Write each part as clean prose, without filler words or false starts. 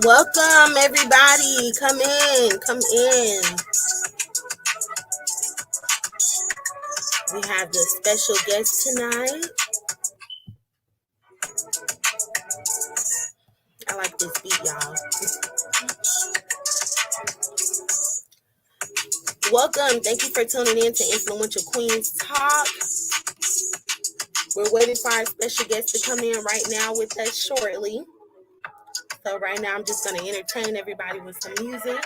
Welcome, everybody. Come in. Come in. We have the special guest tonight. I like this beat, y'all. Welcome. Thank you for tuning in to Influential Queens Talk. We're waiting for our special guest to come in right now with us shortly. So right now, I'm just going to entertain everybody with some music.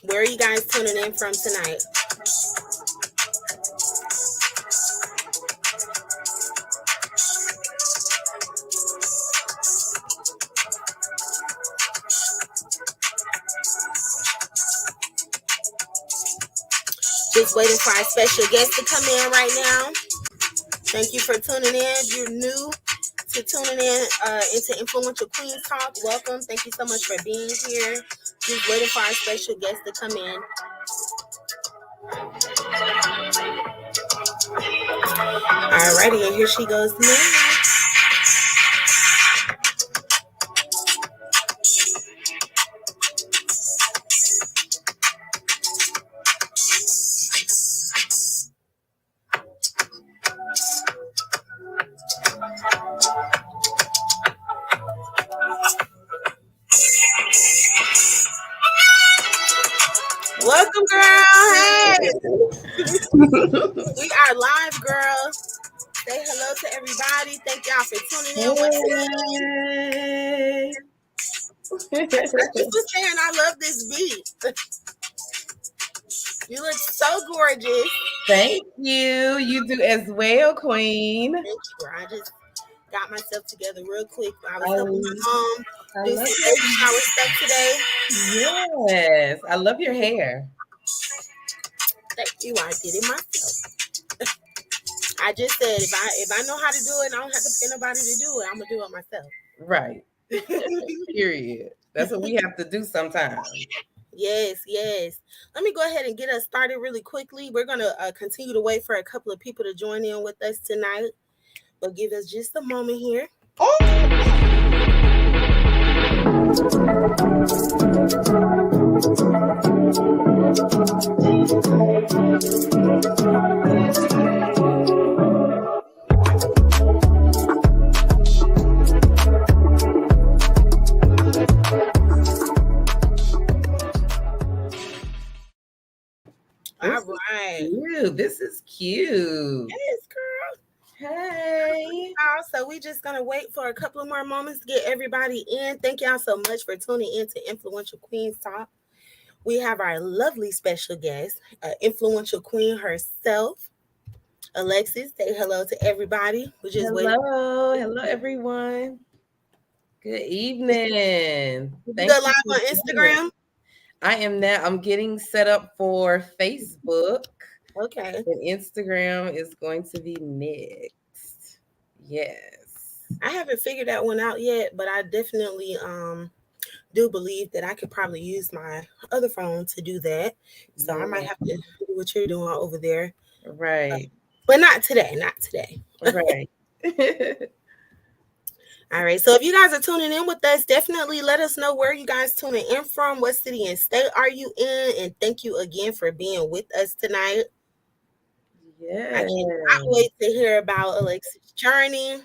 Where are you guys tuning in from tonight? Just waiting for our special guest to come in right now. Thank you for tuning in. If you're new to tuning in into Influential Queens Talk, welcome. Thank you so much for being here. Just waiting for our special guest to come in. Alrighty, and here she goes now. Welcome, girl. Hey. We are live, girl. Say hello to everybody. Thank y'all for tuning in. Hey. I was saying I love this beat. You look so gorgeous. Thank you. You do as well, Queen. Thank you, girl. I just got myself together real quick. I was helping my mom do some baby shower stuff today. Yes. I love your hair. Thank you. I did it myself. I just said if I know how to do it, I don't have to pay nobody to do it. I'm gonna do it myself. Right. Period. That's what we have to do sometimes. Yes. Let me go ahead and get us started really quickly. We're going to continue to wait for a couple of people to join in with us tonight. But give us just a moment here. All right. Cute. This is cute. Yes, girl. Hey. So we just going to wait for a couple of more moments to get everybody in. Thank y'all so much for tuning in to Influential Queens Talk. We have our lovely special guest, influential queen herself, Alexis. Say hello to everybody. We just Hello, everyone. Good evening. You go live on Instagram? I am now. I'm getting set up for Facebook. Okay. And Instagram is going to be next. Yes. I haven't figured that one out yet, but I definitely do believe that I could probably use my other phone to do that. So I might have to do what you're doing over there. Right. But not today. Right. All right. So if you guys are tuning in with us, definitely let us know where you guys tuning in from. What city and state are you in? And thank you again for being with us tonight. Yeah. I cannot wait to hear about Alexis' journey.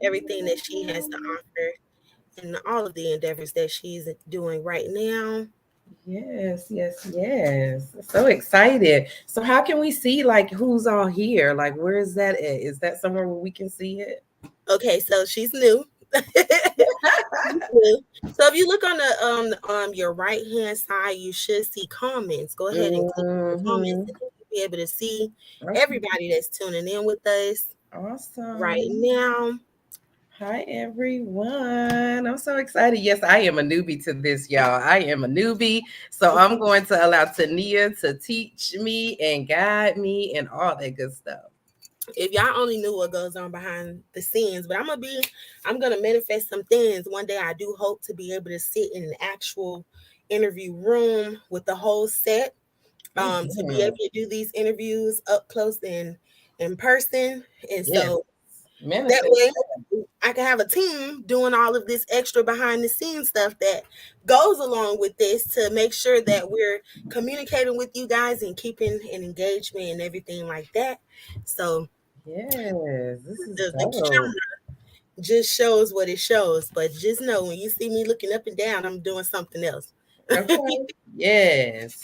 Everything that she has to offer and all of the endeavors that she's doing right now. Yes, yes, yes. So excited. So how can we see like who's all here? Like where is that at? Is that somewhere where we can see it? Okay, so she's new. So if you look on the your right hand side, you should see comments. Go ahead and click on the comments, Mm-hmm. and then you'll be able to see Okay. everybody that's tuning in with us right Awesome. now. Hi everyone. I'm so excited. Yes, I am a newbie to this, y'all. I am a newbie. So I'm going to allow Tania to teach me and guide me and all that good stuff. If y'all only knew what goes on behind the scenes, but I'm gonna manifest some things. One day I do hope to be able to sit in an actual interview room with the whole set, to be able Mhm. to do these interviews up close and in person. And Yes. so that Manifest. way I can have a team doing all of this extra behind the scenes stuff that goes along with this to make sure that we're communicating with you guys and keeping an engagement and everything like that. So Yes. This is the dope. camera just shows what it shows, but just know when you see me looking up and down, I'm doing something else. Okay. Yes.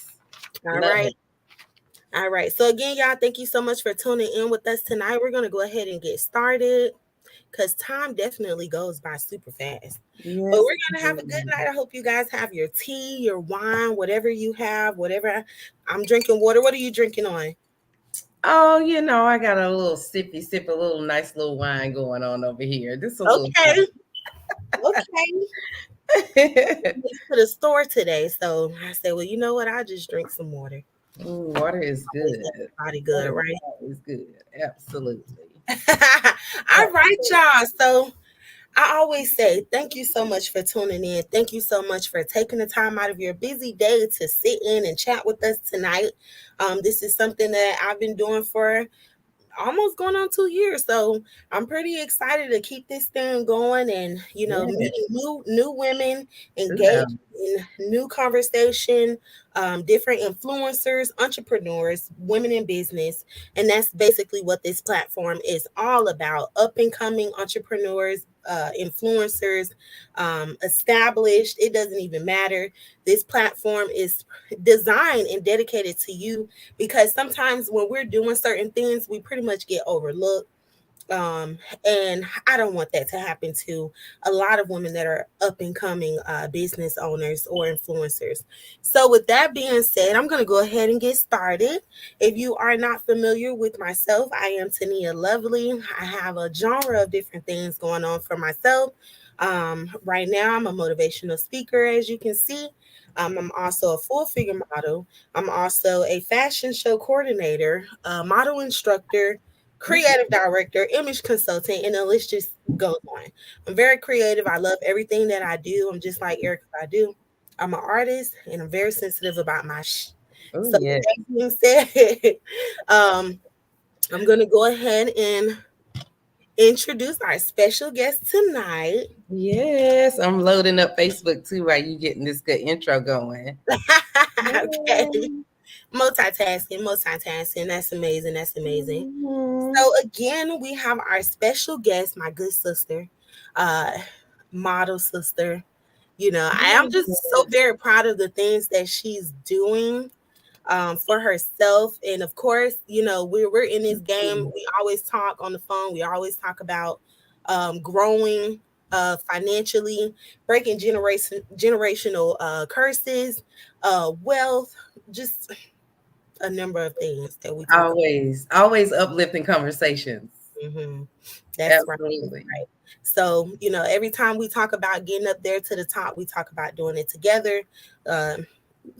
All Love right. it. All right. So again, y'all, thank you so much for tuning in with us tonight. We're gonna go ahead and get started because time definitely goes by super fast. But Yes. we're gonna have a good night. I hope you guys have your tea, your wine, whatever you have, whatever. I'm drinking water. What are you drinking on? Oh, I got a little sippy sip, a little nice little wine going on over here. This a little Okay. Okay. To the store today. So I said, well, you know what? I'll just drink some water. Ooh, water is Always good. does the body good, Water is right? always good. Absolutely. All right, y'all. So I always say thank you so much for tuning in. Thank you so much for taking the time out of your busy day to sit in and chat with us tonight. This is something that I've been doing for almost going on 2 years. So I'm pretty excited to keep this thing going and Yes. meeting new women, Yeah. engage in new conversation, different influencers, entrepreneurs, women in business. And that's basically what this platform is all about. Up and coming entrepreneurs, influencers, established, it doesn't even matter. This platform is designed and dedicated to you because sometimes when we're doing certain things, we pretty much get overlooked. And I don't want that to happen to a lot of women that are up and coming business owners or influencers. So, with that being said, I'm going to go ahead and get started. If you are not familiar with myself, I am Tania Lovely. I have a genre of different things going on for myself. Right now, I'm a motivational speaker, as you can see. I'm also a full figure model. I'm also a fashion show coordinator, a model instructor, creative director, image consultant, and the list just goes on. I'm very creative. I love everything that I do. I'm just like Erica Badu. I'm an artist, and I'm very sensitive about my Oh, So with yes. that being said, um, I'm gonna go ahead and introduce our special guest tonight. Yes. I'm loading up Facebook too while you getting this good intro going. Okay, Yay. multitasking. That's amazing. That's amazing. Mhm. So again, we have our special guest, my good sister, uh, model sister. I am just so Yes. very proud of the things that she's doing for herself. And of course, we're in this game. We always talk on the phone. We always talk about growing financially, breaking generational curses, wealth, just a number of things that we talk about. Always uplifting conversations. Mhm. That's right. That's Absolutely. right. So, every time we talk about getting up there to the top, we talk about doing it together. Um,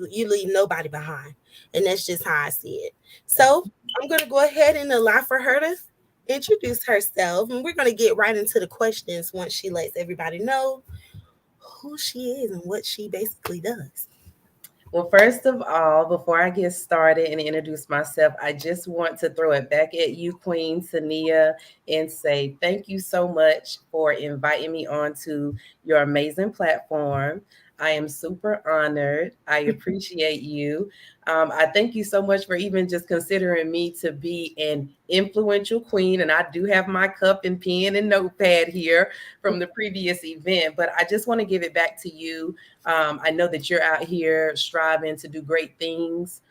you leave nobody behind. And that's just how I see it. So, I'm going to go ahead and allow for her to introduce herself. And we're going to get right into the questions once she lets everybody know who she is and what she basically does. Well, first of all, before I get started and introduce myself, I just want to throw it back at you, Queen Tania, and say thank you so much for inviting me onto your amazing platform. I am super honored. I appreciate you. I thank you so much for even just considering me to be an influential queen. And I do have my cup and pen and notepad here from the previous event, but I just want to give it back to you. I know that you're out here striving to do great things.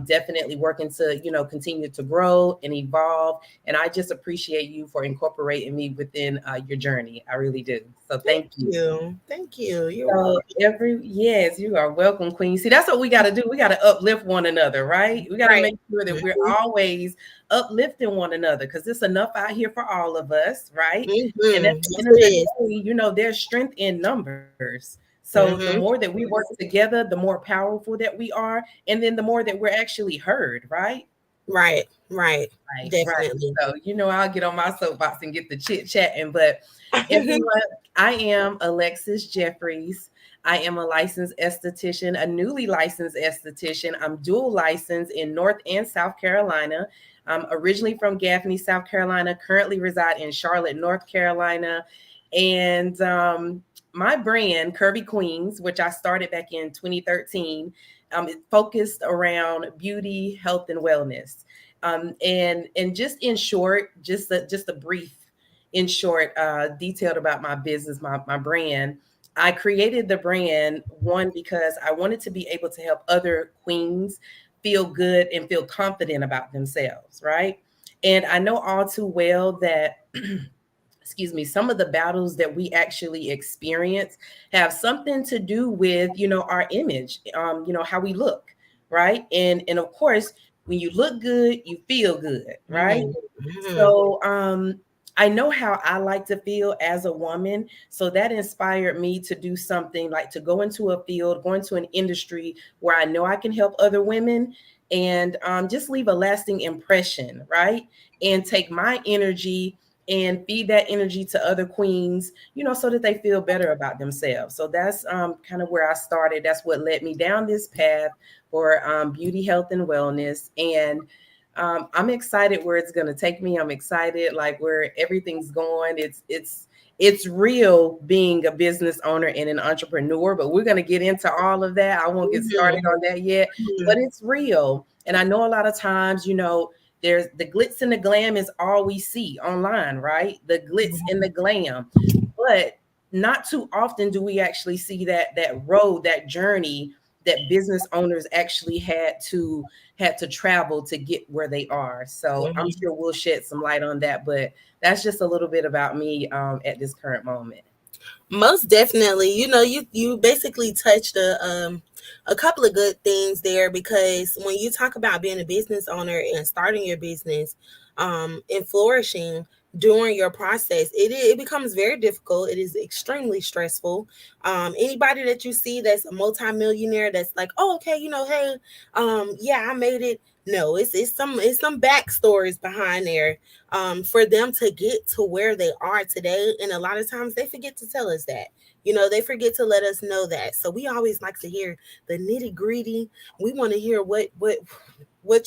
Definitely working to, continue to grow and evolve. And I just appreciate you for incorporating me within your journey. I really do. So Thank thank you. you. Thank you. You're So welcome. yes, you are welcome, Queen. See, that's what we got to do. We got to uplift one another, right? We got to Right. make sure that we're Mhm. always uplifting one another because there's enough out here for all of us, right? And at Mhm. the Yes, end of it the is. day, there's strength in numbers. So the Mhm. more that we work together, the more powerful that we are, and then the more that we're actually heard, right? Right. Right. Right. Definitely. So, I'll get on my soapbox and get the chit chatting. But everyone, I am Alexis Jeffries. I am a licensed esthetician, a newly licensed esthetician. I'm dual licensed in North and South Carolina. I'm originally from Gaffney, South Carolina, currently reside in Charlotte, North Carolina. And my brand, Curvy Queens, which I started back in 2013, it focused around beauty, health, and wellness. And just in short, just a brief, in short, detailed about my business, my brand. I created the brand one because I wanted to be able to help other queens feel good and feel confident about themselves, right? And I know all too well that excuse me, some of the battles that we actually experience have something to do with, our image, how we look, right? And of course, when you look good, you feel good, right? Mhm. So I know how I like to feel as a woman. So that inspired me to do something like to go into a field, go into an industry where I know I can help other women and just leave a lasting impression, right? And take my energy and feed that energy to other queens, so that they feel better about themselves. So that's kind of where I started. That's what led me down this path for beauty, health, and wellness. And I'm excited where it's going to take me. I'm excited like where everything's going. It's real being a business owner and an entrepreneur, but we're going to get into all of that. I won't get started Mhm. on that yet, but Mhm. it's real. And I know a lot of times, there's the glitz and the glam is all we see online, right? The glitz and the glam. But not too often do we actually see that road, that journey that business owners actually had to travel to get where they are. So I'm Mhm. sure we'll shed some light on that, but that's just a little bit about me at this current moment. Most definitely. You basically touched a couple of good things there, because when you talk about being a business owner and starting your business and flourishing during your process, it becomes very difficult. It is extremely stressful. Anybody that you see that's a multimillionaire that's like, oh, okay, hey, yeah, I made it. No, it's some backstories behind there for them to get to where they are today. And a lot of times they forget to tell us that. They forget to let us know that. So we always like to hear the nitty gritty. We want to hear what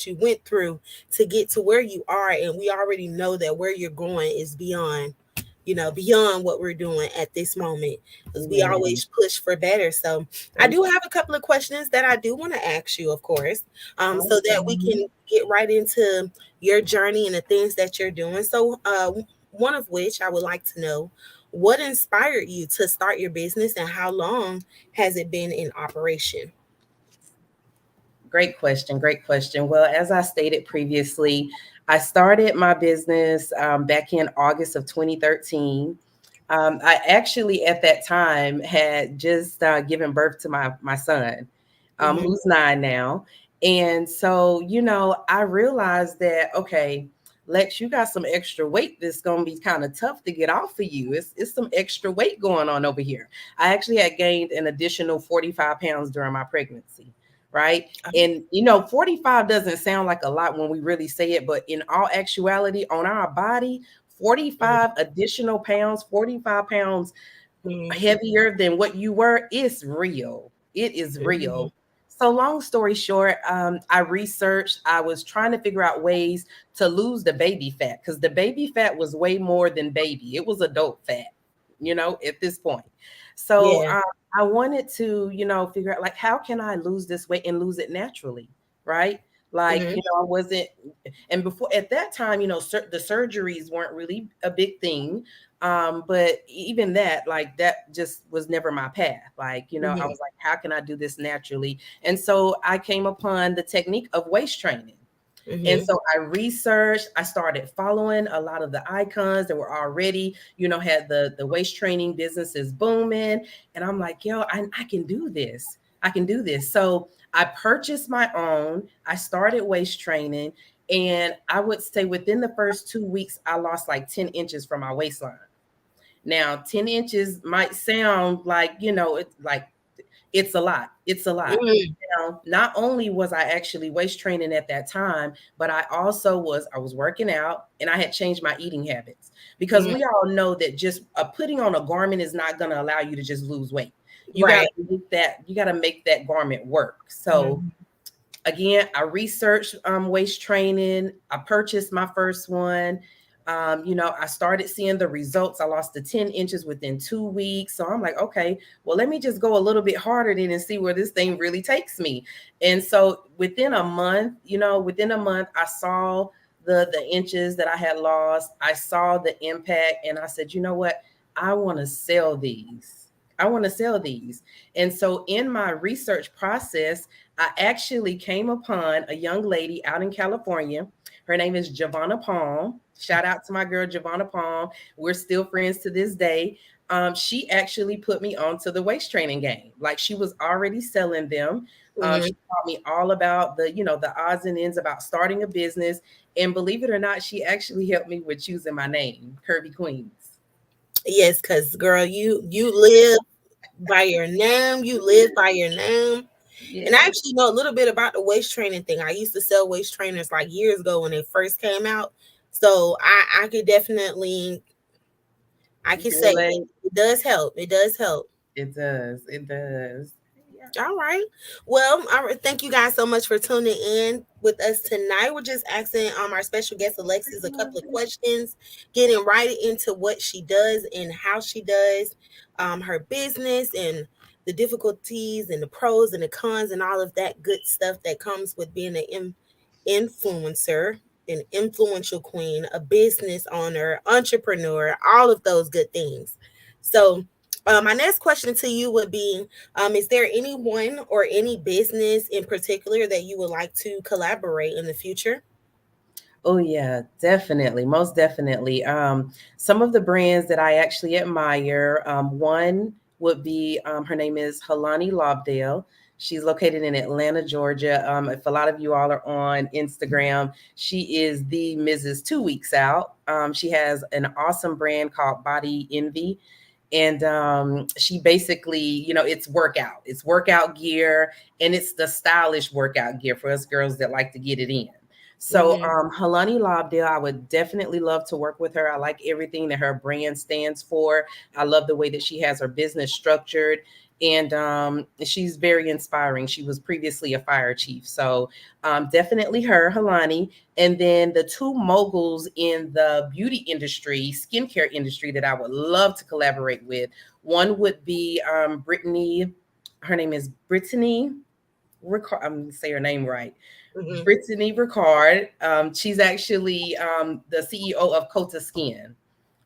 you went through to get to where you are, and we already know that where you're going is beyond what we're doing at this moment, because we Amen. always push for better. So I do have a couple of questions that I do want to ask you, of course, so that we Okay. can get right into your journey and the things that you're doing. So one of which I would like to know, what inspired you to start your business, and how long has it been in operation? Great question. Great question. Well, as I stated previously, I started my business back in August of 2013. I actually, at that time, had just given birth to my son, Hmm. who's 9 now. And so, I realized that, okay, Lex, you got some extra weight that's going to be kind of tough to get off of you. It's some extra weight going on over here. I actually had gained an additional 45 pounds during my pregnancy, right? And 45 doesn't sound like a lot when we really say it, but in all actuality, on our body, 45 additional pounds, 45 pounds heavier than what you were, is real. It is real. So, long story short, I researched, I was trying to figure out ways to lose the baby fat because the baby fat was way more than baby. It was adult fat, at this point. So, Yeah. I wanted to, figure out like how can I lose this weight and lose it naturally, right? Like, Mhm. I wasn't, and before at that time, the surgeries weren't really a big thing. But even that, like that just was never my path. Like, I Mhm. was like, how can I do this naturally? And so I came upon the technique of waist training. And Mhm. so I researched, I started following a lot of the icons that were already, had the waist training businesses booming. And I'm like, yo, I can do this. I can do this. So I purchased my own. I started waist training. And I would say within the first 2 weeks, I lost like 10 inches from my waistline. Now, 10 inches might sound like, it's like it's a lot. It's a lot. Mhm. Now, not only was I actually waist training at that time, but I was working out and I had changed my eating habits because Mhm. we all know that just putting on a garment is not going to allow you to just lose weight. Right. You got to make that garment work. So Mhm. again, I researched waist training. I purchased my first one. I started seeing the results. I lost the 10 inches within 2 weeks. So I'm like, okay, well, let me just go a little bit harder then and see where this thing really takes me. And so within a month, I saw the inches that I had lost. I saw the impact and I said, you know what? I want to sell these. I want to sell these. And so in my research process, I actually came upon a young lady out in California. Her name is Giovanna Palm. Shout out to my girl, Giovanna Palm. We're still friends to this day. She actually put me onto the waist training game. Like she was already selling them. She Mhm. taught me all about the odds and ends about starting a business. And believe it or not, she actually helped me with choosing my name, Curvy Queens. Yes, because girl, you live by your name. You live by your name. And I Yes. actually know a little bit about the waist training thing. I used to sell waist trainers like years ago when they first came out. So I could definitely I You can can say relate. it does help. It does help. It does. It does. Yeah. All right. Well, all right. Thank you guys so much for tuning in with us tonight. We're just asking our special guest Alexis a couple of questions, getting right into what she does and how she does her business and the difficulties and the pros and the cons and all of that good stuff that comes with being an influencer, an influential queen, a business owner, entrepreneur, all of those good things. So, my next question to you would be is there anyone or any business in particular that you would like to collaborate in the future? Oh yeah, definitely, most definitely. Some of the brands that I actually admire, one would be her name is Helani Lobdell. She's located in Atlanta, Georgia. If a lot of you all are on Instagram, she is the Mrs. 2 Weeks Out. She has an awesome brand called Body Envy. And she basically, it's workout gear, and it's the stylish workout gear for us girls that like to get it in. So, Mm-hmm. Helani Lobdell, I would definitely love to work with her. I like everything that her brand stands for. I love the way that she has her business structured. And she's very inspiring. She was previously a fire chief. So, definitely her, Helani. And then the two moguls in the beauty industry, skincare industry that I would love to collaborate with. One would be Brittany. Her name is Brittany. I'm going to say her name right. Mm-hmm. Brittany Ricard. She's actually the CEO of Kota Skin.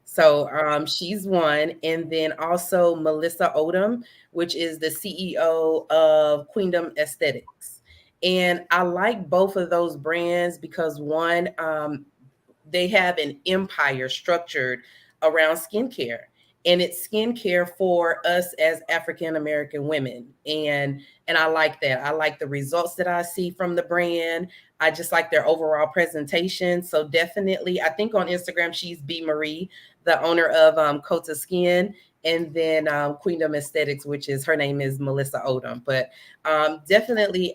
So she's one. And then also Melissa Odom, which is the CEO of Queendom Aesthetics. And I like both of those brands because one, they have an empire structured around skincare, and it's skincare for us as African American women. And I like that. I like the results that I see from the brand. I just like their overall presentation. So definitely, I think on Instagram she's B Marie, the owner of Kota Skin, and then Queendom Aesthetics, which is her name is Melissa Odom. But I'm definitely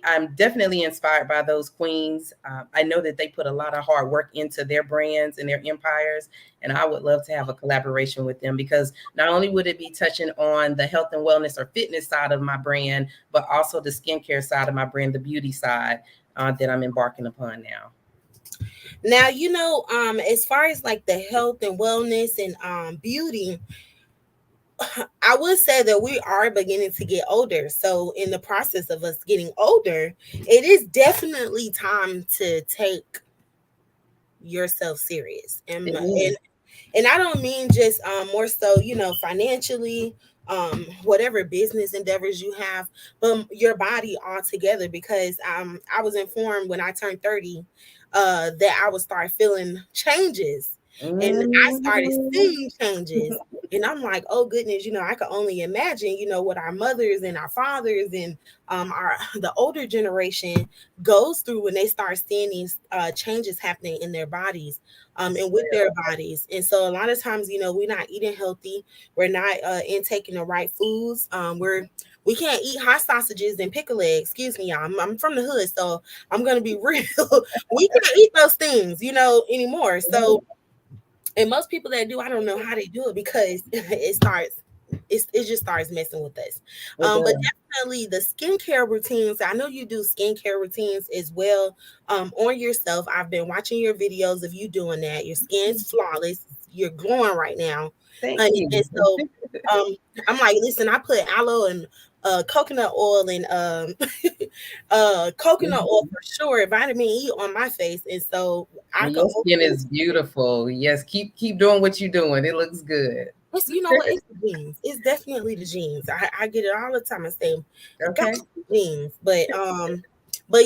inspired by those queens. I know that they put a lot of hard work into their brands and their empires, and I would love to have a collaboration with them because not only would it be touching on the health and wellness or fitness side of my brand, but also the skincare side of my brand, the beauty side that I'm embarking upon now. Now, as far as like the health and wellness and beauty, I would say that we are beginning to get older. So, in the process of us getting older, it is definitely time to take yourself serious. It is. And I don't mean just more so, financially, whatever business endeavors you have, but your body altogether. Because I was informed when I turned 30 that I would start feeling changes, and I started Mhm. seeing changes. And I'm like, oh goodness, I could only imagine, what our mothers and our fathers and our the older generation goes through when they start seeing these changes happening in their bodies, and with their bodies. And so a lot of times, we're not eating healthy, we're not intaking the right foods. We can't eat hot sausages and pickle eggs. Excuse me, y'all. I'm from the hood, so I'm gonna be real. We can't eat those things, anymore. So, and most people that do, I don't know how they do it, because it just starts messing with us. It But does. definitely the skincare routines. I know you do skincare routines as well, on yourself. I've been watching your videos of you doing that. Your skin's flawless. You're glowing right now, Thank honey. And you. so, um, I'm like, listen, I put aloe and coconut oil and coconut oil for sure, vitamin E on my face, and so I And could. your skin is beautiful. Yes, keep doing what you're doing. It looks good. It's, you know what? It's the genes. It's definitely the genes. I get it all the time. I say, got Okay. the genes, but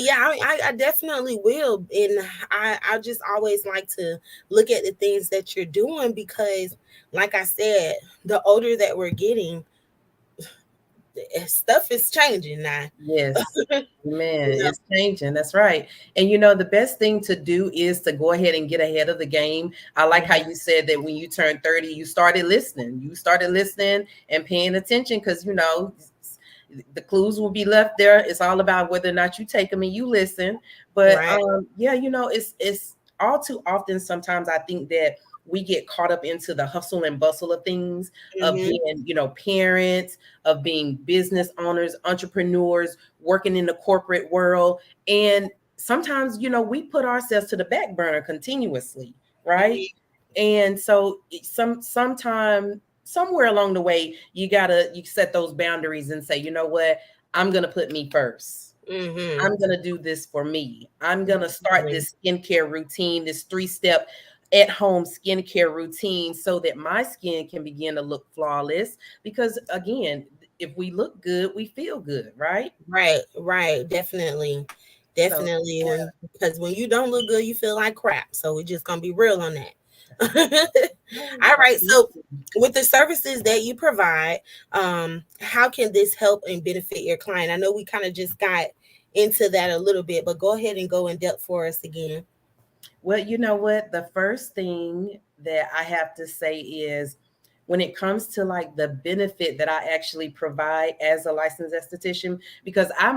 yeah, I definitely will, and I just always like to look at the things that you're doing, because, like I said, the older that we're getting, stuff is changing now. Yes. Man, You know? it's changing. That's right. And the best thing to do is to go ahead and get ahead of the game. I like how you said that when you turned 30, you started listening. You started listening and paying attention, because the clues will be left there. It's all about whether or not you take them and you listen. But Right. yeah, it's all too often sometimes I think that we get caught up into the hustle and bustle of things, of Mm-hmm. being, parents, of being business owners, entrepreneurs, working in the corporate world. And sometimes, we put ourselves to the back burner continuously, right? Mm-hmm. And so sometime somewhere along the way, you set those boundaries and say, you know what, I'm gonna put me first. Mm-hmm. I'm gonna do this for me. I'm gonna start this skincare routine, this 3-step at home skincare routine, so that my skin can begin to look flawless. Because again, if we look good, we feel good, right? Right, definitely. So Definitely. Because when you don't look good, you feel like crap. So we're just gonna be real on that. All right. So with the services that you provide, how can this help and benefit your client? I know we kind of just got into that a little bit, but go ahead and go in depth for us again. well, you know what? The first thing that I have to say is, when it comes to like the benefit that I actually provide as a licensed esthetician, because I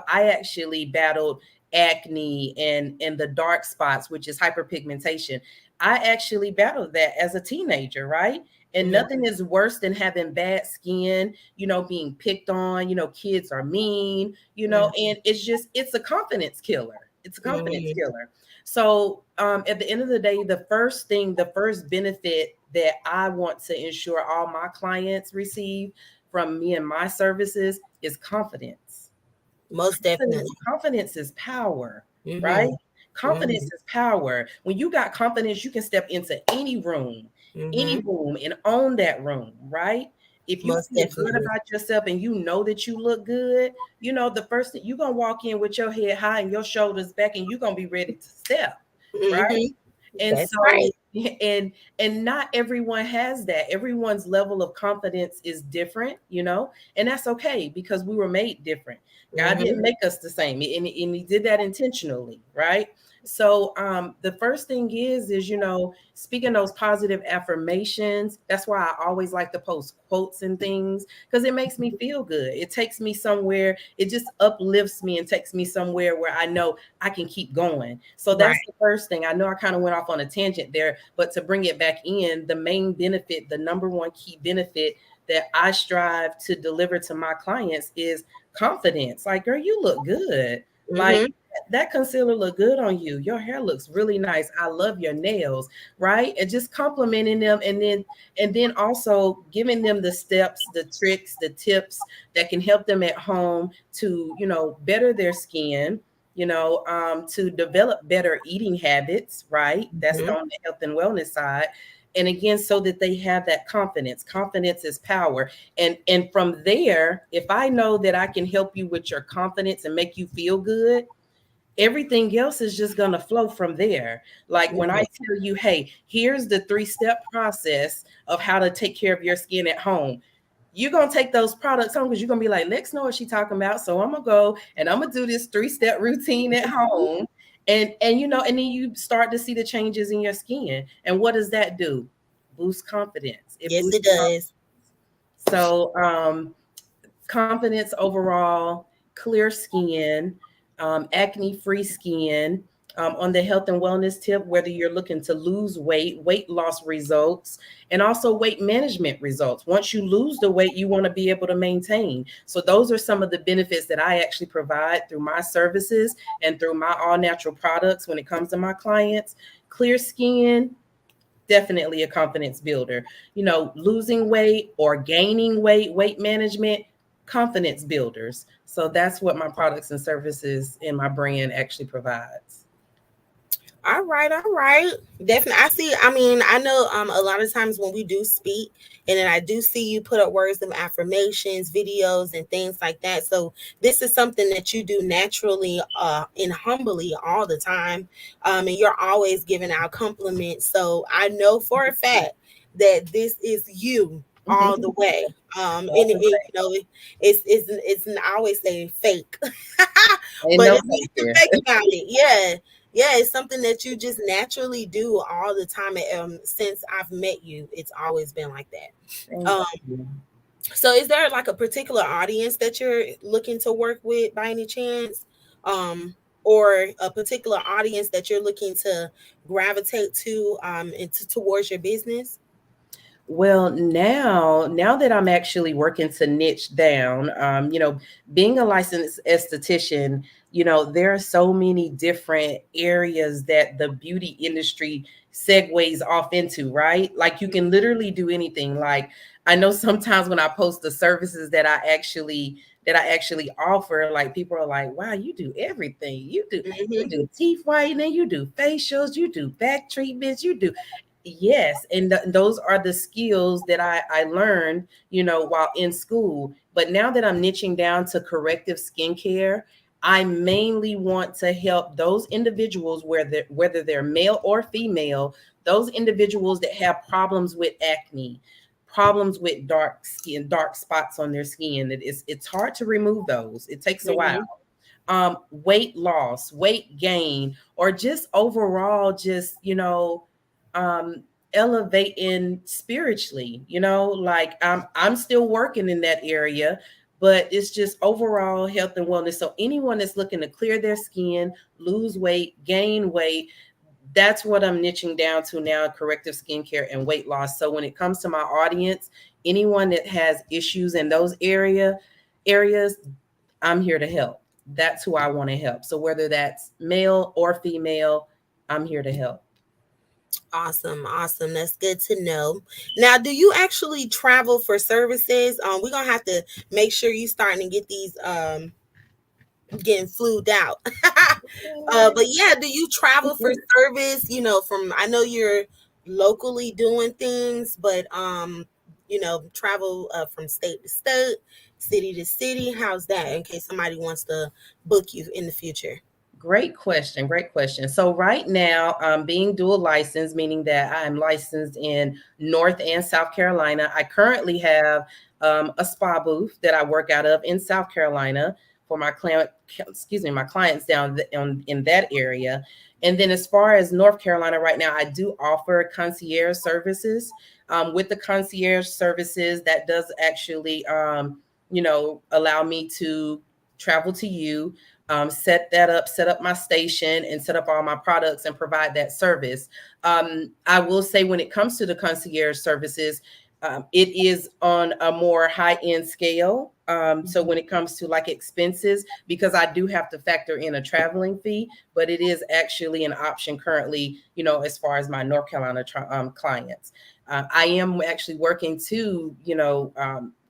actually battled acne and the dark spots, which is hyperpigmentation. I actually battled that as a teenager, right? And Mhm. nothing is worse than having bad skin, being picked on, kids are mean, and it's a confidence killer. It's a confidence Mhm. killer. So at the end of the day, the first benefit that I want to ensure all my clients receive from me and my services is confidence. Most definitely. Confidence is power, right? Mhm. Confidence Mhm. is power. When you got confidence, you can step into any Mhm. room and own that room, right? If you Most feel good definitely. about yourself and you know that you look good, the first thing you're gonna walk in with your head high and your shoulders back, and you're gonna be ready to step, right? Mhm. And That's right. so and not everyone has that. Everyone's level of confidence is different, and that's okay, because we were made different. God Mhm. didn't make us the same, and he did that intentionally, right? So the first thing is speaking those positive affirmations. That's why I always like to post quotes and things, because it makes me feel good. It takes me somewhere, it just uplifts me and takes me somewhere where I know I can keep going. So Right. that's the first thing. I know I kind of went off on a tangent there, but to bring it back in, the main benefit, the number one key benefit that I strive to deliver to my clients is confidence. Like, girl, you look good. Like, Mhm. that concealer look good on you. Your hair looks really nice. I love your nails, right? And just complimenting them, and then also giving them the steps, the tricks, the tips that can help them at home to, better their skin, to develop better eating habits, right? That's Mhm. on the health and wellness side. And again, so that they have that confidence. Confidence is power. And from there, if I know that I can help you with your confidence and make you feel good, everything else is just going to flow from there. Like when I Right. tell you, hey, here's the 3-step process of how to take care of your skin at home. You're going to take those products home because you're going to be like, Lex know what she's talking about. So I'm going to go and I'm going to do this 3-step routine at home. And then you start to see the changes in your skin. And what does that do? Boost confidence. It Yes, boosts it does. so confidence overall, clear skin, acne-free skin. On the health and wellness tip, whether you're looking to lose weight, weight loss results, and also weight management results. Once you lose the weight, you want to be able to maintain. So those are some of the benefits that I actually provide through my services and through my all natural products when it comes to my clients. Clear skin, definitely a confidence builder. Losing weight or gaining weight, weight management, confidence builders. So that's what my products and services in my brand actually provides. All right, all right. Definitely. I see. I mean, I know a lot of times when we do speak, and then I do see you put up words of affirmations, videos, and things like that. So this is something that you do naturally and humbly all the time. And you're always giving out compliments. So I know for a fact that this is you all the way. And I always say fake, Ain't but no it's fake nothing there. fake about it. Yeah. Yeah, it's something that you just naturally do all the time. Since I've met you, it's always been like that. Thank Um, you. so is there like a particular audience that you're looking to work with by any chance? Or a particular audience that you're looking to gravitate to towards your business? Well, now that I'm actually working to niche down, being a licensed esthetician, there are so many different areas that the beauty industry segues off into, right? Like you can literally do anything. Like I know sometimes when I post the services that I actually offer, like people are like, wow, you do everything. You Hmm. do teeth whitening, you do facials, you do back treatments, you do. Yes, and those are the skills that I learned, while in school. But now that I'm niching down to corrective skincare, I mainly want to help those individuals whether they're male or female, those individuals that have problems with acne, problems with dark skin, dark spots on their skin. It's hard to remove those. It takes a while. Hmm. Weight loss, weight gain, or just overall, just um, elevating spiritually. Like I'm still working in that area, but it's just overall health and wellness. So anyone that's looking to clear their skin, lose weight, gain weight, that's what I'm niching down to now: corrective skincare and weight loss. So when it comes to my audience, anyone that has issues in those areas, I'm here to help. That's who I want to help. So whether that's male or female, I'm here to help. Awesome, awesome. That's good to know. Now, do you actually travel for services? We're gonna have to make sure you starting to get these getting flued out. But yeah, do you travel for service? From I know you're locally doing things, but travel from state to state, city to city. How's that? In case somebody wants to book you in the future. Great question. Great question. So right now, I'm being dual licensed, meaning that I'm licensed in North and South Carolina. I currently have a spa booth that I work out of in South Carolina for my clients in that area. And then as far as North Carolina right now, I do offer concierge services. With the concierge services, that does actually, allow me to travel to you, set up my station and set up all my products and provide that service. I will say when it comes to the concierge services, It is on a more high end scale. So Mhm. when it comes to like expenses, because I do have to factor in a traveling fee, but it is actually an option currently, as far as my North Carolina clients. I am actually working to,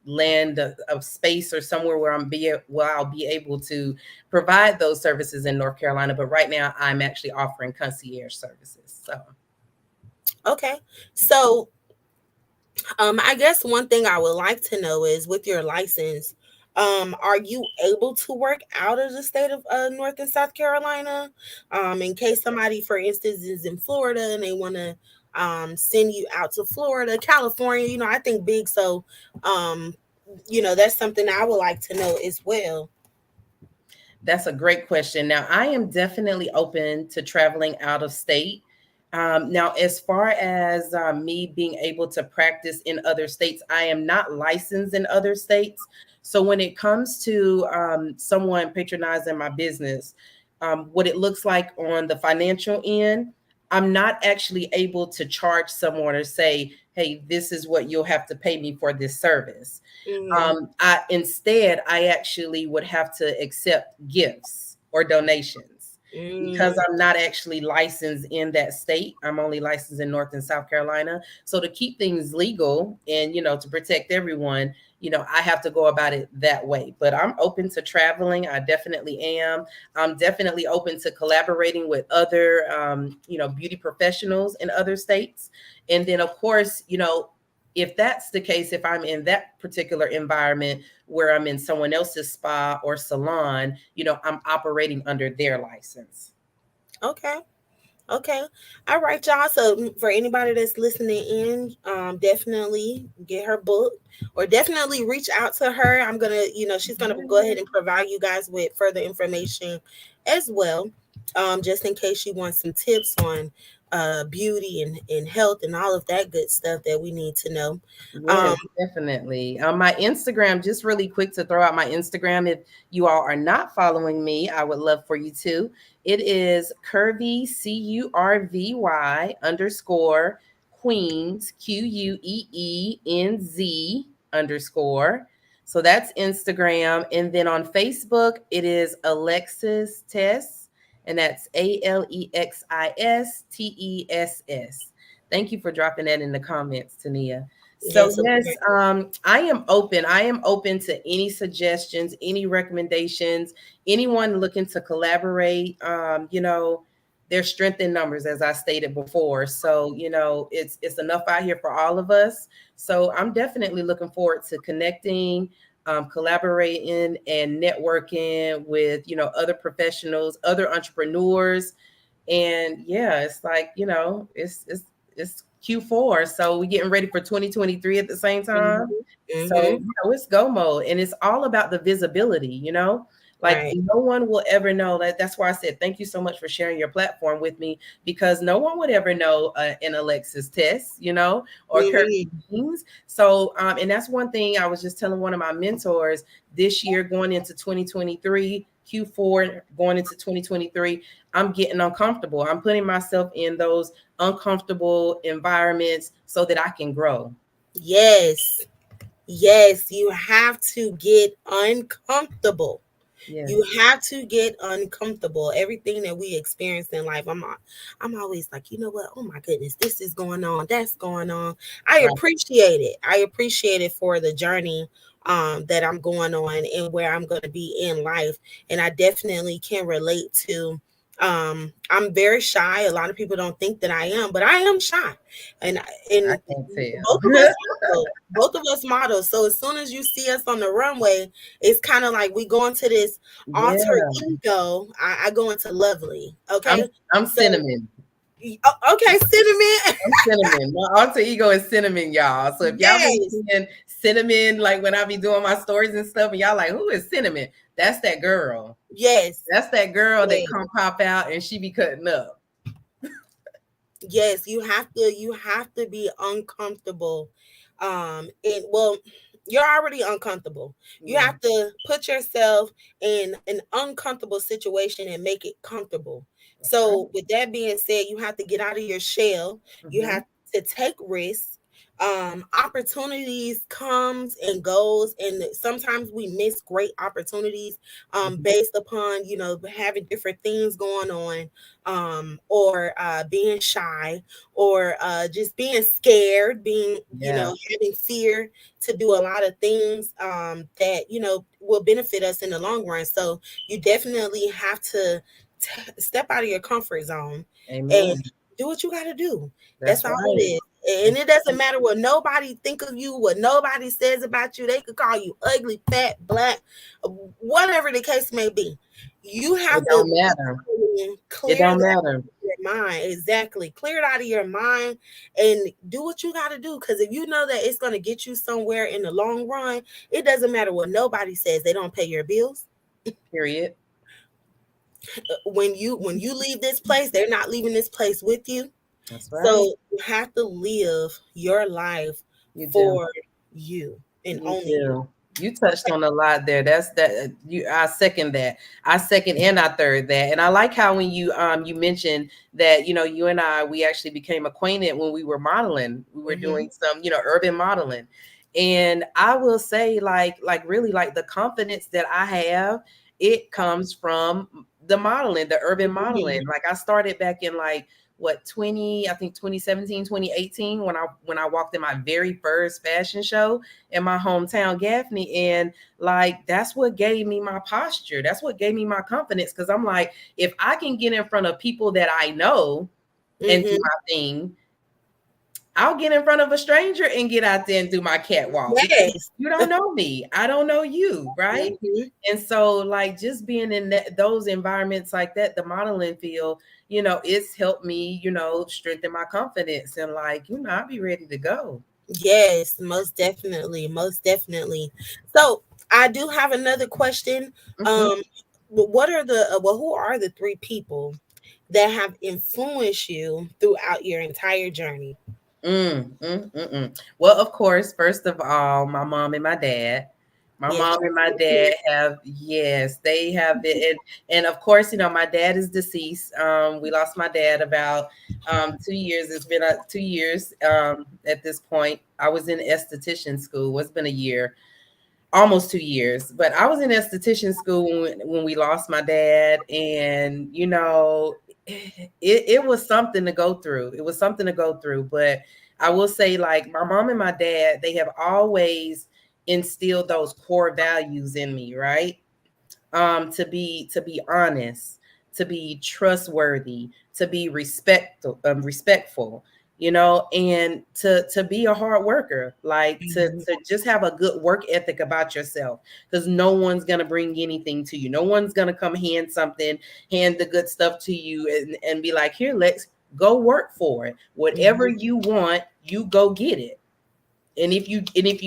land a space or somewhere where I'll be able to provide those services in North Carolina. But right now, I'm actually offering concierge services. So Okay. So, I guess one thing I would like to know is with your license, are you able to work out of the state of North and South Carolina? In case somebody, for instance, is in Florida and they want to send you out to Florida, California, I think big. So, um, that's something I would like to know as well. that's a great question. Now, I am definitely open to traveling out of state. Now, as far as me being able to practice in other states, I am not licensed in other states. So, when it comes to someone patronizing my business, what it looks like on the financial end, I'm not actually able to charge someone or say, hey, this is what you'll have to pay me for this service. Mm-hmm. I actually would have to accept gifts or donations because Mm, I'm not actually licensed in that state. I'm only licensed in North and South Carolina. So to keep things legal and to protect everyone, I have to go about it that way. But I'm open to traveling. I definitely am. I'm definitely open to collaborating with other beauty professionals in other states. And then of course, if that's the case, if I'm in that particular environment where I'm in someone else's spa or salon, I'm operating under their license. okay. Okay. All right, y'all. So for anybody that's listening in, definitely get her book or definitely reach out to her. I'm gonna, she's gonna go ahead and provide you guys with further information as well. Just in case you want some tips on beauty and health and all of that good stuff that we need to know. Yes, Um, definitely. My Instagram, just really quick to throw out my Instagram. If you all are not following me, I would love for you to. It is Curvy, CURVY underscore Queens, QUEENZ underscore. So that's Instagram. And then on Facebook, it is Alexis Tess, and that's ALEXISTESS. Thank you for dropping that in the comments, Tania. So yes, of yes, course. I am open. I am open to any suggestions, any recommendations, anyone looking to collaborate. There's strength in numbers, as I stated before. So it's enough out here for all of us. So I'm definitely looking forward to connecting, collaborating, and networking with other professionals, other entrepreneurs, and yeah, it's like it's Q4, so we're getting ready for 2023 at the same time. So Mm-hmm. it's go mode, and it's all about the visibility. Like Right. no one will ever know that. That's why I said thank you so much for sharing your platform with me, because no one would ever know an Alexis Tess, or Kirk Mm-hmm. James. So, and that's one thing I was just telling one of my mentors this year, going into 2023. Q4 going into 2023, I'm getting uncomfortable. I'm putting myself in those uncomfortable environments so that I can grow. Yes. Yes, you have to get uncomfortable. You Yes. have to get uncomfortable. Everything that we experience in life, I'm always like, you know what? Oh my goodness, this is going on, that's going on. I Right. appreciate it. I appreciate it for the journey that I'm going on and where I'm going to be in life. And I definitely can relate to. I'm very shy. A lot of people don't think that I am, but I am shy, and I and can't both of us tell. both of us models. So as soon as you see us on the runway, it's kind of like we go into this alter Yeah. ego. I go into lovely. I'm Okay. I'm So cinnamon. okay, cinnamon. I'm cinnamon. My alter ego is cinnamon, y'all. So if y'all been Yes. seeing cinnamon, like when I be doing my stories and stuff, and y'all like, who is cinnamon? That's that girl. Yes. That's that girl that Yes. come pop out and she be cutting up. Yes, you have to be uncomfortable. And well, you're already uncomfortable. You Yeah. have to put yourself in an uncomfortable situation and make it comfortable. That's right. So with that being said, you have to get out of your shell. You Hmm. have to take risks. Opportunities comes and goes, and sometimes we miss great opportunities based upon, you know, having different things going on, or being shy, or just being scared, being, you Yeah. know, having fear to do a lot of things that, you know, will benefit us in the long run. So you definitely have to step out of your comfort zone and Amen. do what you got to do. That's That's all it right. is. And That's it doesn't matter what nobody think of you, what nobody says about you. They could call you ugly, fat, black, whatever the case may be. You have It to don't matter. It clear don't that matter. your mind. Exactly. Clear it out of your mind and do what you got to do. Because if you know that it's going to get you somewhere in the long run, it doesn't matter what nobody says. They don't pay your bills. Period. When you leave this place, they're not leaving this place with you. That's right. So you have to live your life You do. for you and You only you. do. You touched on a lot there. That's that you I second that. I second and I third that. And I like how when you mentioned that, you know, you and I we actually became acquainted when we were modeling. We were Hmm. doing some, you know, urban modeling. And I will say like really like the confidence that I have, it comes from the modeling, the urban modeling. Like I started back in like what 20 I think 2017 2018 when I walked in my very first fashion show in my hometown, Gaffney. And like, that's what gave me my posture. That's what gave me my confidence. Cause I'm like, if I can get in front of people that I know and do Hmm. my thing, I'll get in front of a stranger and get out there and do my catwalk because Yes. you don't know me. I don't know you. Right. Hmm. And so, like, just being in those environments like that, the modeling field, you know, it's helped me, you know, strengthen my confidence and, like, you know, I'll be ready to go. Yes, most definitely. Most definitely. So I do have another question. Mhm. Um, what are who are the three people that have influenced you throughout your entire journey? Well, of course, first of all, my mom and my dad. My Yes, mom and my dad have, yes, they have it. And of course, you know, my dad is deceased. We lost my dad about 2 years. It's been 2 years at this point. I was in esthetician school. It's been a year, almost 2 years. But I was in esthetician school when we lost my dad. And, you know, it was something to go through. It was something to go through. But I will say, like, my mom and my dad, they have always instilled those core values in me, right? To be honest, to be trustworthy, to be respectful, you know, and to be a hard worker, like Mhm. to just have a good work ethic about yourself, because no one's gonna bring anything to you. No one's gonna come hand the good stuff to you and be like, here, let's go work for it. Whatever Mhm. you want, you go get it. And if you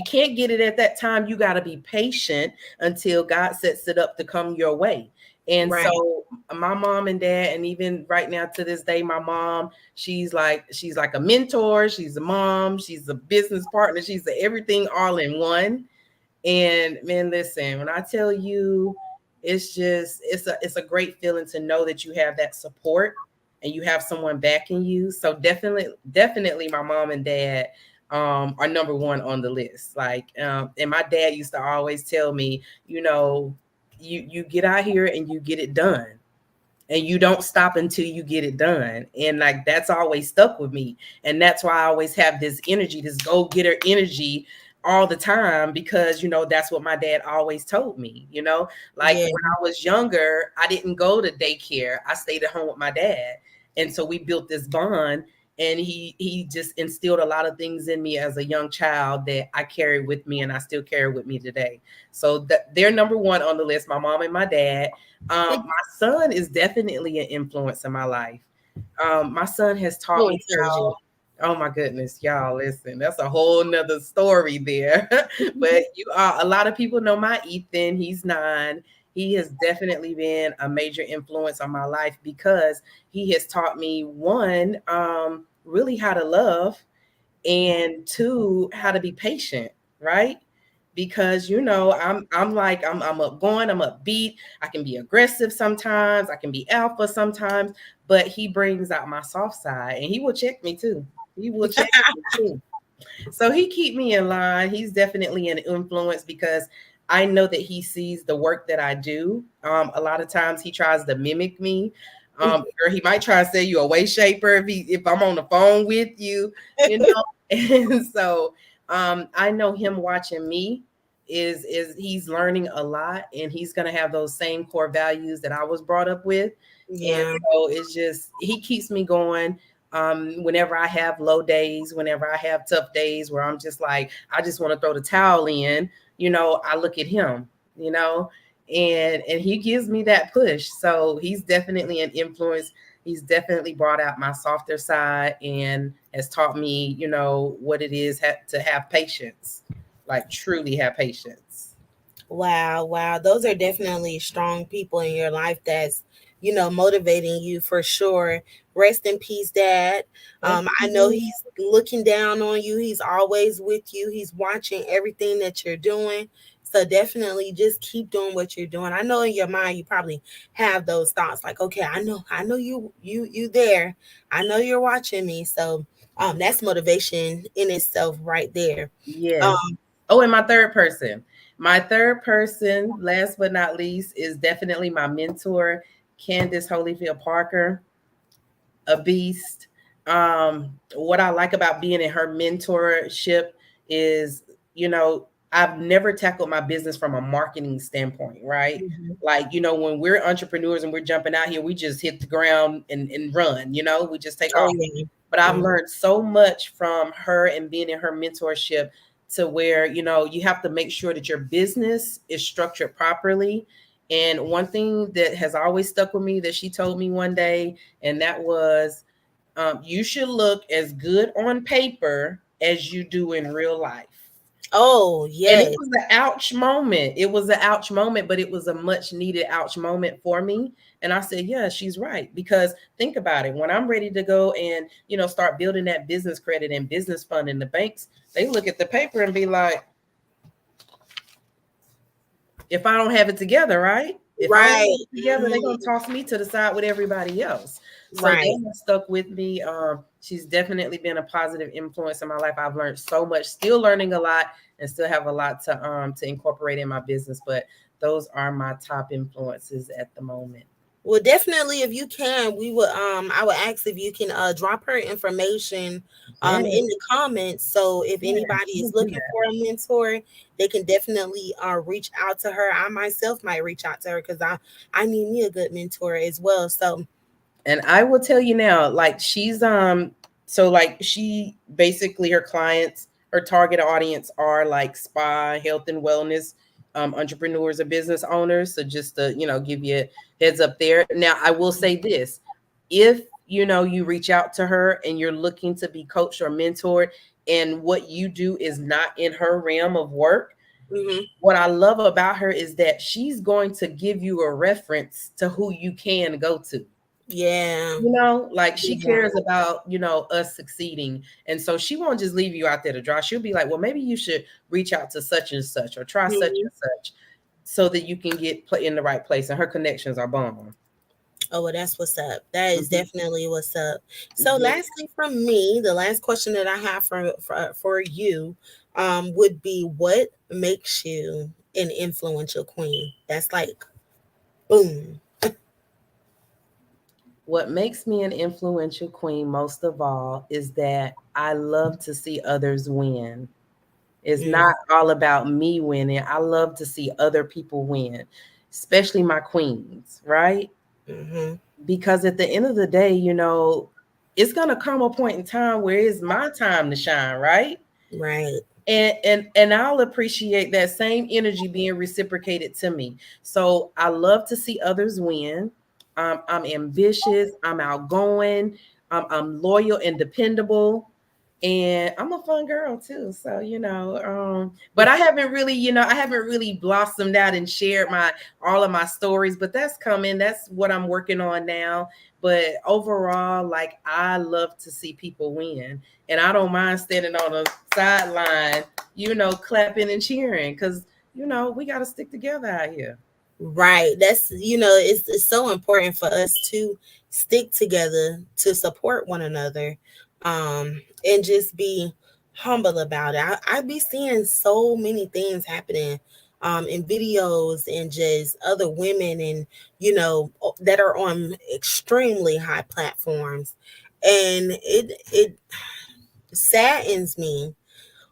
can't get it at that time, you got to be patient until God sets it up to come your way. And Right. so my mom and dad, and even right now to this day, my mom, she's like a mentor, she's a mom, she's a business partner, she's everything all in one. And man, listen, when I tell you, it's a great feeling to know that you have that support and you have someone backing you. So definitely my mom and dad are number one on the list. Like and my dad used to always tell me, you know, you get out here and you get it done. And you don't stop until you get it done. And like that's always stuck with me. And that's why I always have this energy, this go-getter energy all the time, because you know that's what my dad always told me. You know, like Yeah. when I was younger, I didn't go to daycare. I stayed at home with my dad. And so we built this bond, and he just instilled a lot of things in me as a young child that I carry with me and I still carry with me today. So they're number one on the list, my mom and my dad. My son is definitely an influence in my life. My son has taught So me encouraging. how. Oh my goodness, y'all! Listen, that's a whole nother story there. But a lot of people know my Ethan. He's 9. He has definitely been a major influence on my life because he has taught me, one, really how to love, and two, how to be patient, right? Because you know I'm like I'm upgoing, I'm upbeat, I can be aggressive sometimes, I can be alpha sometimes, but he brings out my soft side, and he will check me too. He will check me too. So he keep me in line. He's definitely an influence because I know that he sees the work that I do. A lot of times he tries to mimic me. Or he might try to say you a way shaper if I'm on the phone with you, you know. And so I know him watching me is he's learning a lot, and he's gonna have those same core values that I was brought up with. And Yeah. so it's just he keeps me going. Whenever I have low days, whenever I have tough days where I'm just like, I just want to throw the towel in, I look at him, you know, and he gives me that push. So he's definitely an influence. He's definitely brought out my softer side and has taught me, what it is to have patience, like truly have patience. Wow, wow. Those are definitely strong people in your life that's, motivating you for sure. Rest in peace, Dad. Thank I know you. he's looking down on you. He's always with you. He's watching everything that you're doing. So definitely just keep doing what you're doing. I know in your mind you probably have those thoughts like, okay, I know you there. I know you're watching me. So that's motivation in itself right there. Yes. Um, Oh, and my third person. My third person, last but not least, is definitely my mentor, Candace Holyfield Parker, a beast. What I like about being in her mentorship is, I've never tackled my business from a marketing standpoint, right? mhm. Like, when we're entrepreneurs and we're jumping out here, we just hit the ground and run, we just take Oh off. yeah. But I've Mhm. learned so much from her and being in her mentorship to where, you have to make sure that your business is structured properly. And one thing that has always stuck with me that she told me one day, and that was, you should look as good on paper as you do in real life. Oh, And it yes. was an ouch moment. It was an ouch moment, but it was a much needed ouch moment for me. And I said, yeah, she's right. Because think about it. When I'm ready to go and, start building that business credit and business fund in the banks, they look at the paper and be like, if I don't have it together, right? If I don't have Right. it together, they're gonna Mhm. toss me to the side with everybody else. So Right. that has stuck with me. She's definitely been a positive influence in my life. I've learned so much, still learning a lot, and still have a lot to incorporate in my business. But those are my top influences at the moment. Well, definitely, if you can, I would ask if you can drop her information Yeah, in the comments. So if yeah, anybody we'll is do looking that. for a mentor, they can definitely reach out to her. I myself might reach out to her because I need me a good mentor as well. So And I will tell you now, like so like she basically her clients, her target audience are like spa, health and wellness entrepreneurs or business owners. So just to, give you a heads up there. Now I will say this. If you reach out to her and you're looking to be coached or mentored, and what you do is not in her realm of work, mhm. what I love about her is that she's going to give you a reference to who you can go to. Yeah, Like she yeah. cares about, us succeeding. And so she won't just leave you out there to dry. She'll be like, well, maybe you should reach out to such and such or try such Mhm. and such so that you can get in the right place. And her connections are bomb. Oh, well, that's what's up. That is Mhm. definitely what's up. So, Yeah. lastly, from me, the last question that I have for you, would be what makes you an influential queen? That's like, boom. What makes me an influential queen most of all is that I love to see others win. It's Mm, not all about me winning. I love to see other people win, especially my queens, right? mm-hmm. Because at the end of the day, it's gonna come a point in time where it's my time to shine, right? Right. And I'll appreciate that same energy being reciprocated to me. So I love to see others win. I'm ambitious. I'm outgoing. I'm loyal and dependable. And I'm a fun girl too. So, but I haven't really blossomed out and shared all of my stories, but that's coming. That's what I'm working on now. But overall, like I love to see people win. And I don't mind standing on the sideline, clapping and cheering because, we got to stick together out here. Right. That's, it's so important for us to stick together to support one another and just be humble about it. I be seeing so many things happening in videos and just other women and that are on extremely high platforms, and it saddens me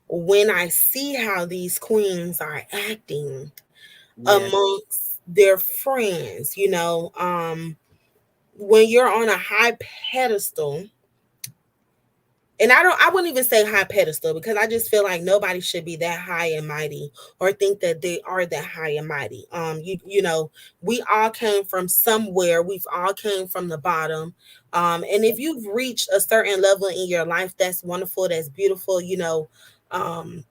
when I see how these queens are acting Yes. amongst their friends. When you're on a high pedestal, and I wouldn't even say high pedestal, because I just feel like nobody should be that high and mighty or think that they are that high and mighty. We all came from somewhere. We've all came from the bottom. And if you've reached a certain level in your life, that's wonderful, that's beautiful. Um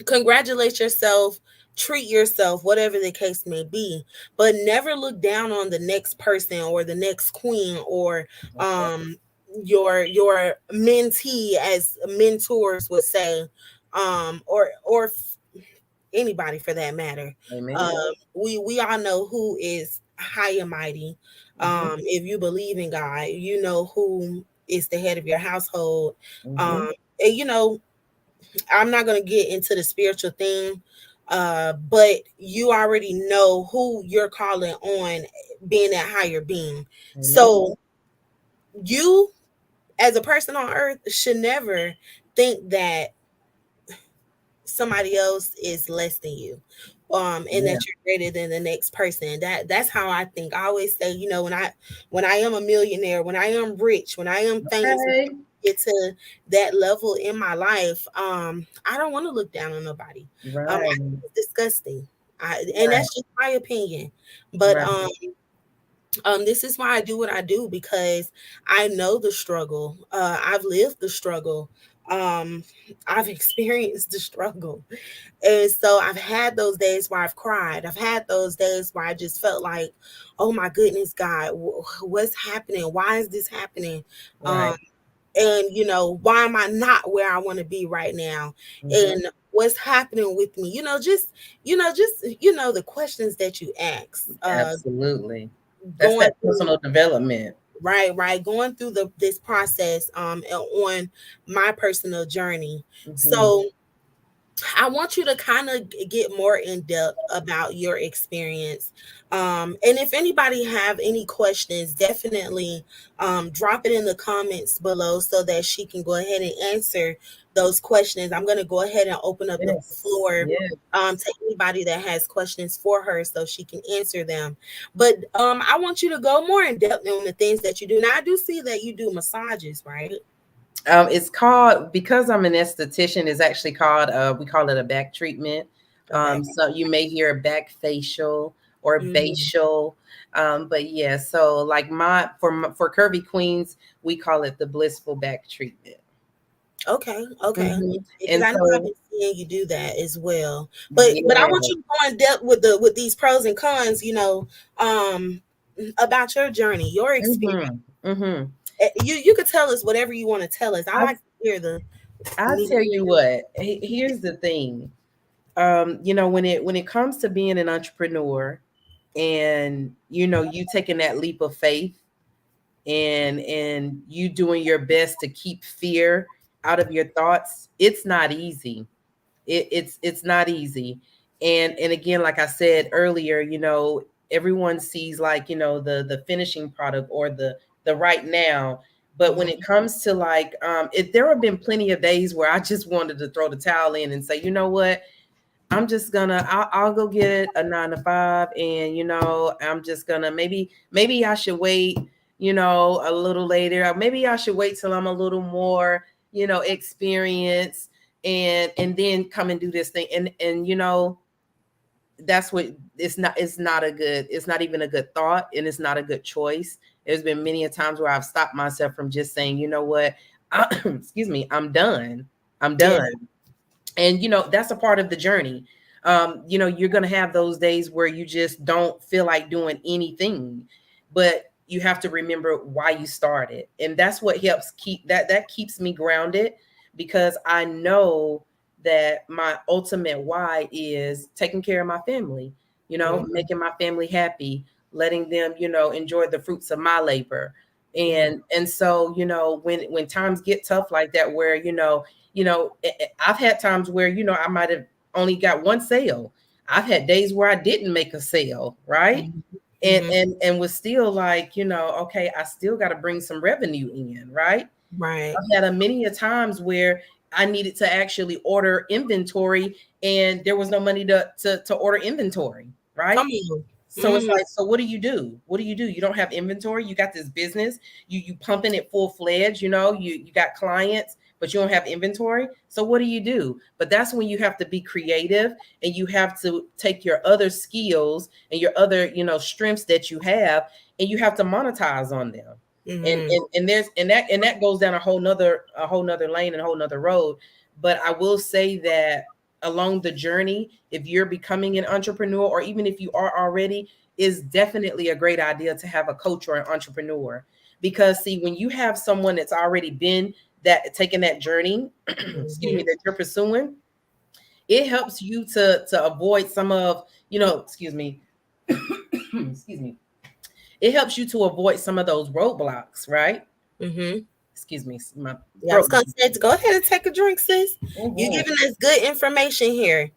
Congratulate yourself, treat yourself, whatever the case may be, but never look down on the next person or the next queen or um your mentee, as mentors would say, or anybody for that matter. Amen. We all know who is high and mighty. Hmm. If you believe in God, you know who is the head of your household. Hmm. um and I'm not going to get into the spiritual thing, but you already know who you're calling on, being that higher being. Amen. So you, as a person on earth, should never think that somebody else is less than you, and Yeah. that you're greater than the next person. That's how I think. I always say, when I am a millionaire, when I am rich, when I am famous, Okay. get to that level in my life, I don't want to look down on nobody. I Right. think it's disgusting. And Right. that's just my opinion. But Right. this is why I do what I do, because I know the struggle. I've lived the struggle. Um, I've experienced the struggle. And so I've had those days where I've cried. I've had those days where I just felt like, oh my goodness, God, what's happening? Why is this happening? Um, Right. and why am I not where I want to be right now? Hmm. And what's happening with me? The questions that you ask, Absolutely. That's going that through, personal development. right, going through this process, on my personal journey. Hmm. So I want you to kind of get more in depth about your experience. And if anybody have any questions, definitely drop it in the comments below so that she can go ahead and answer those questions. I'm going to go ahead and open up the Yes. floor Yes. to anybody that has questions for her so she can answer them. But I want you to go more in depth on the things that you do. Now, I do see that you do massages, right? It's called, because I'm an esthetician, it's actually called, we call it a back treatment. A back. So you may hear a back facial or Mhm. facial. But yeah, so like for curvy queens, we call it the blissful back treatment. Okay, okay. Hmm. Because And I know I've so, been seeing you do that as well. But I want yeah. you to go in depth with these pros and cons, um, about your journey, your experience. Hmm. Hmm. You could tell us whatever you want to tell us. I I like to hear the I nitty tell you gritty. what. Here's the thing. When it comes to being an entrepreneur, and you taking that leap of faith, and you doing your best to keep fear out of your thoughts, it's not easy. It's not easy. And again, like I said earlier, everyone sees, like, the finishing product, or the right now. But when Mhm. it comes to, like, there have been plenty of days where I just wanted to throw the towel in and say, you know what, I'll go get a 9 to 5, and I'm just gonna, maybe I should wait, a little later. Or maybe I should wait till I'm a little more, experienced, and then come and do this thing. And that's what, it's not even a good thought, and it's not a good choice. There's been many a times where I've stopped myself from just saying, you know what, excuse me, I'm done. I'm Yeah. done. And that's a part of the journey. You're going to have those days where you just don't feel like doing anything, but you have to remember why you started, and that's what helps that keeps me grounded, because I know that my ultimate why is taking care of my family, Mhm. making my family happy, letting them enjoy the fruits of my labor. And so, when times get tough like that, where I've had times where I might have only got one sale. I've had days where I didn't make a sale, right? And was still like, okay, I still got to bring some revenue in, right? Right. I've had a many a times where I needed to actually order inventory and there was no money to order inventory, right? Come on. So it's like, so what do you do? What do you do? You don't have inventory. You got this business. You pumping it full fledged. You got clients, but you don't have inventory. So what do you do? But that's when you have to be creative and you have to take your other skills and your other strengths that you have, and you have to monetize on them. And that goes down a whole nother lane and a whole nother road. But I will say that along the journey, if you're becoming an entrepreneur, or even if you are already, is definitely a great idea to have a coach or an entrepreneur. Because see, when you have someone that's already been taking that journey, excuse me, that you're pursuing, it helps you to avoid some of, excuse me, excuse me. It helps you to avoid some of those roadblocks, right? Excuse me. I was going to say, go ahead and take a drink, sis. You're giving us good information here.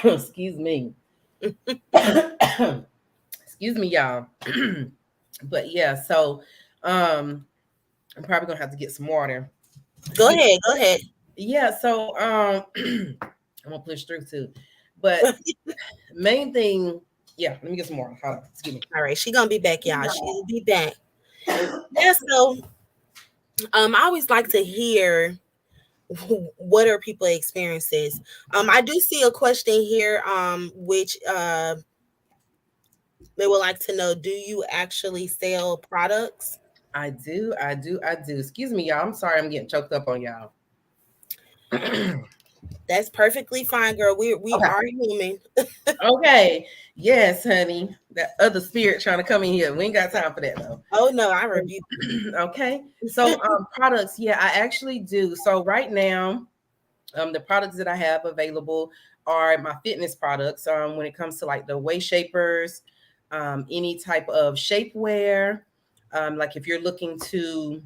Excuse me. Excuse me, y'all. But yeah, so I'm probably gonna have to get some water. Go ahead. Yeah, so I'm gonna push through too. But main thing, yeah, let me get some water. Hold on, excuse me. All right, she's gonna be back, y'all. She'll be back. Yeah, so I always like to hear what are people experiences. I do see a question here, which they would like to know, do you actually sell products? I do. Excuse me, y'all. I'm sorry I'm getting choked up on y'all. That's perfectly fine, girl. We okay. Are human. Okay. Yes, honey. That other spirit trying to come in here. We ain't got time for that though. Oh no, I rebuke. Okay. So products, yeah, I actually do. So right now, the products that I have available are my fitness products. When it comes to like the waist shapers, any type of shapewear. Like if you're looking to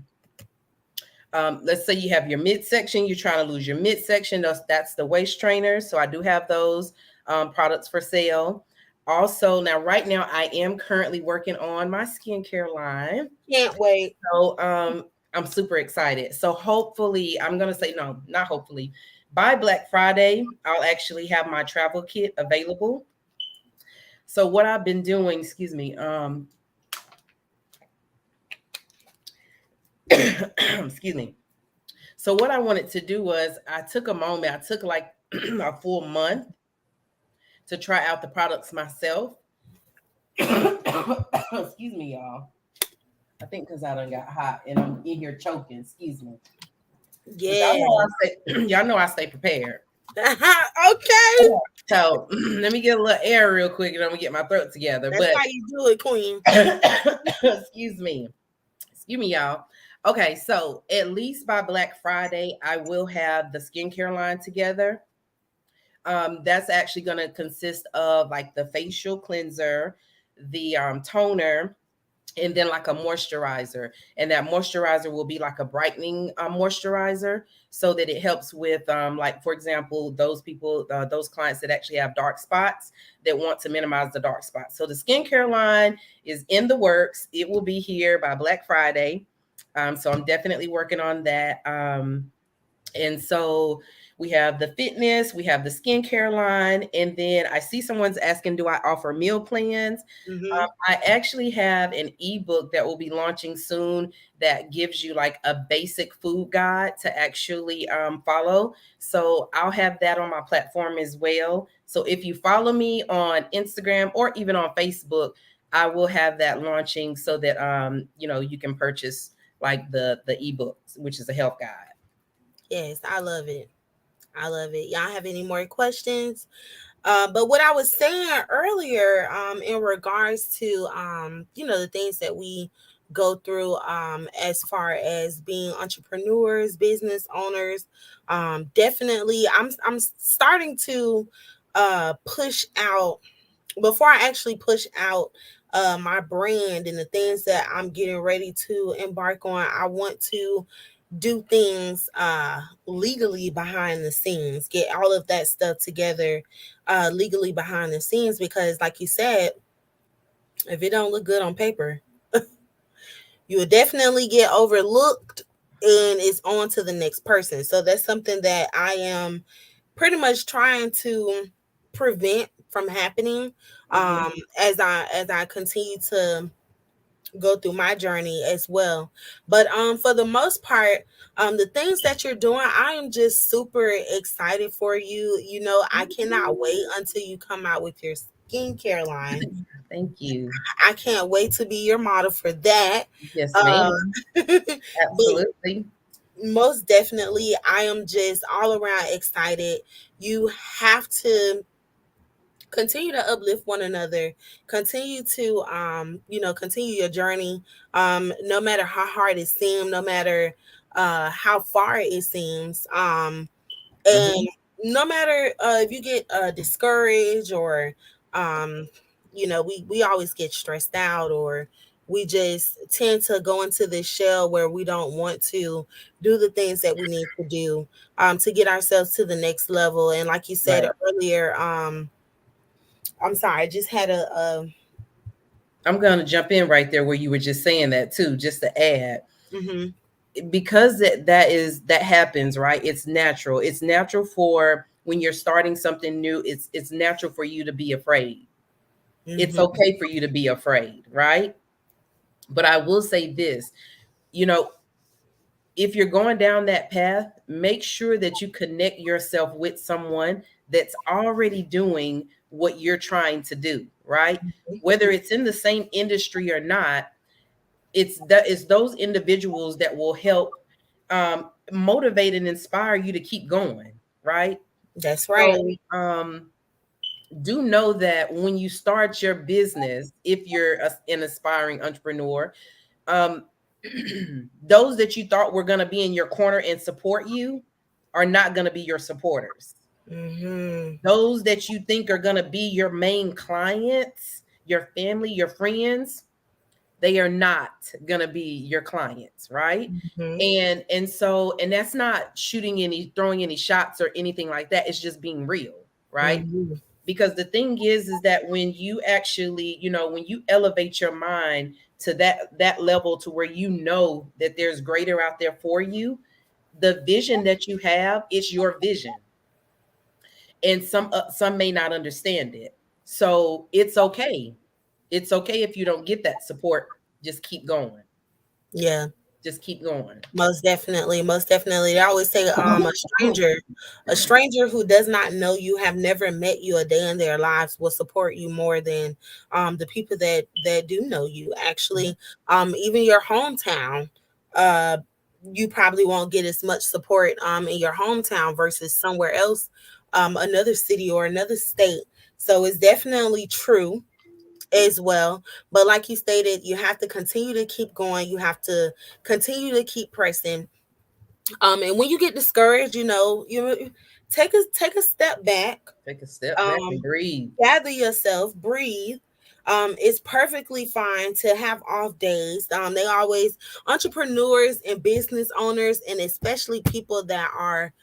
let's say you have your midsection, you're trying to lose your midsection. That's the waist trainer. So I do have those products for sale. Also, right now I am currently working on my skincare line. Can't wait. So I'm super excited. So hopefully, I'm gonna say no, not hopefully. By Black Friday, I'll actually have my travel kit available. So what I've been doing, excuse me, excuse me. So what I wanted to do was I took a moment, I took like a full month to try out the products myself. Excuse me, y'all. I think because I done got hot and I'm in here choking. Excuse me. Yeah. Y'all know I stay prepared. Okay. So let me get a little air real quick and I'm gonna get my throat together. That's how you do it, queen. Excuse me, y'all. Okay, so at least by Black Friday, I will have the skincare line together. That's actually going to consist of like the facial cleanser, the toner, and then like a moisturizer. And that moisturizer will be like a brightening moisturizer, so that it helps with like, for example, those people, those clients that actually have dark spots that want to minimize the dark spots. So the skincare line is in the works. It will be here by Black Friday. So I'm definitely working on that. And so we have the fitness, we have the skincare line, and then I see someone's asking, do I offer meal plans? I actually have an ebook that will be launching soon that gives you like a basic food guide to actually follow. So I'll have that on my platform as well. So if you follow me on Instagram or even on Facebook, I will have that launching so that you can purchase like the ebook, which is a health guide. Yes, I love it. Y'all have any more questions? But what I was saying earlier, in regards to the things that we go through as far as being entrepreneurs, business owners, definitely I'm starting to push out before I actually push out my brand and the things that I'm getting ready to embark on. I want to do things legally behind the scenes, get all of that stuff together legally behind the scenes, because like you said, if it don't look good on paper, you will definitely get overlooked and it's on to the next person. So that's something that I am pretty much trying to prevent from happening Mhm. as I continue to go through my journey as well. But for the most part, the things that you're doing, I am just super excited for you. You know, I cannot wait until you come out with your skincare line. Thank you. I can't wait to be your model for that. Yes, Uh, ma'am. but Absolutely. most definitely, I am just all around excited. You have to continue to uplift one another, continue to continue your journey, no matter how hard it seems, no matter how far it seems, and Mhm. no matter if you get discouraged, or um we always get stressed out, or we just tend to go into this shell where we don't want to do the things that we need to do to get ourselves to the next level. And like you said Right. earlier, I'm sorry, I just had I'm going to jump in right there where you were just saying that too, just to add, mhm, because that happens, right? It's natural. It's natural for when you're starting something new. It's natural for you to be afraid. It's mhm, okay for you to be afraid, right? But I will say this, you know, if you're going down that path, make sure that you connect yourself with someone that's already doing what you're trying to do, right? Whether it's in the same industry or not, it's those individuals that will help motivate and inspire you to keep going, right? that's right. So do know that when you start your business, if you're an aspiring entrepreneur, um, those that you thought were going to be in your corner and support you are not going to be your supporters. Mhm. Those that you think are going to be your main clients, your family, your friends, they are not going to be your clients, right? Mhm. And that's not throwing any shots or anything like that. It's just being real, right? Mhm. Because the thing is that when you actually, when you elevate your mind to that level, to where you know that there's greater out there for you, the vision that you have, it's your vision, and some may not understand it. So it's okay if you don't get that support. Just keep going. Yeah. Just keep going. Most definitely, most definitely. They always say, a stranger who does not know you, have never met you a day in their lives, will support you more than the people that do know you. Actually, even your hometown, uh, you probably won't get as much support in your hometown versus somewhere else, another city or another state. So it's definitely true as well. But like you stated, you have to continue to keep going. You have to continue to keep pressing. And when you get discouraged, you take a step back, Take a step back and um, breathe. gather yourself, breathe. It's perfectly fine to have off days. They always, entrepreneurs and business owners, and especially people that are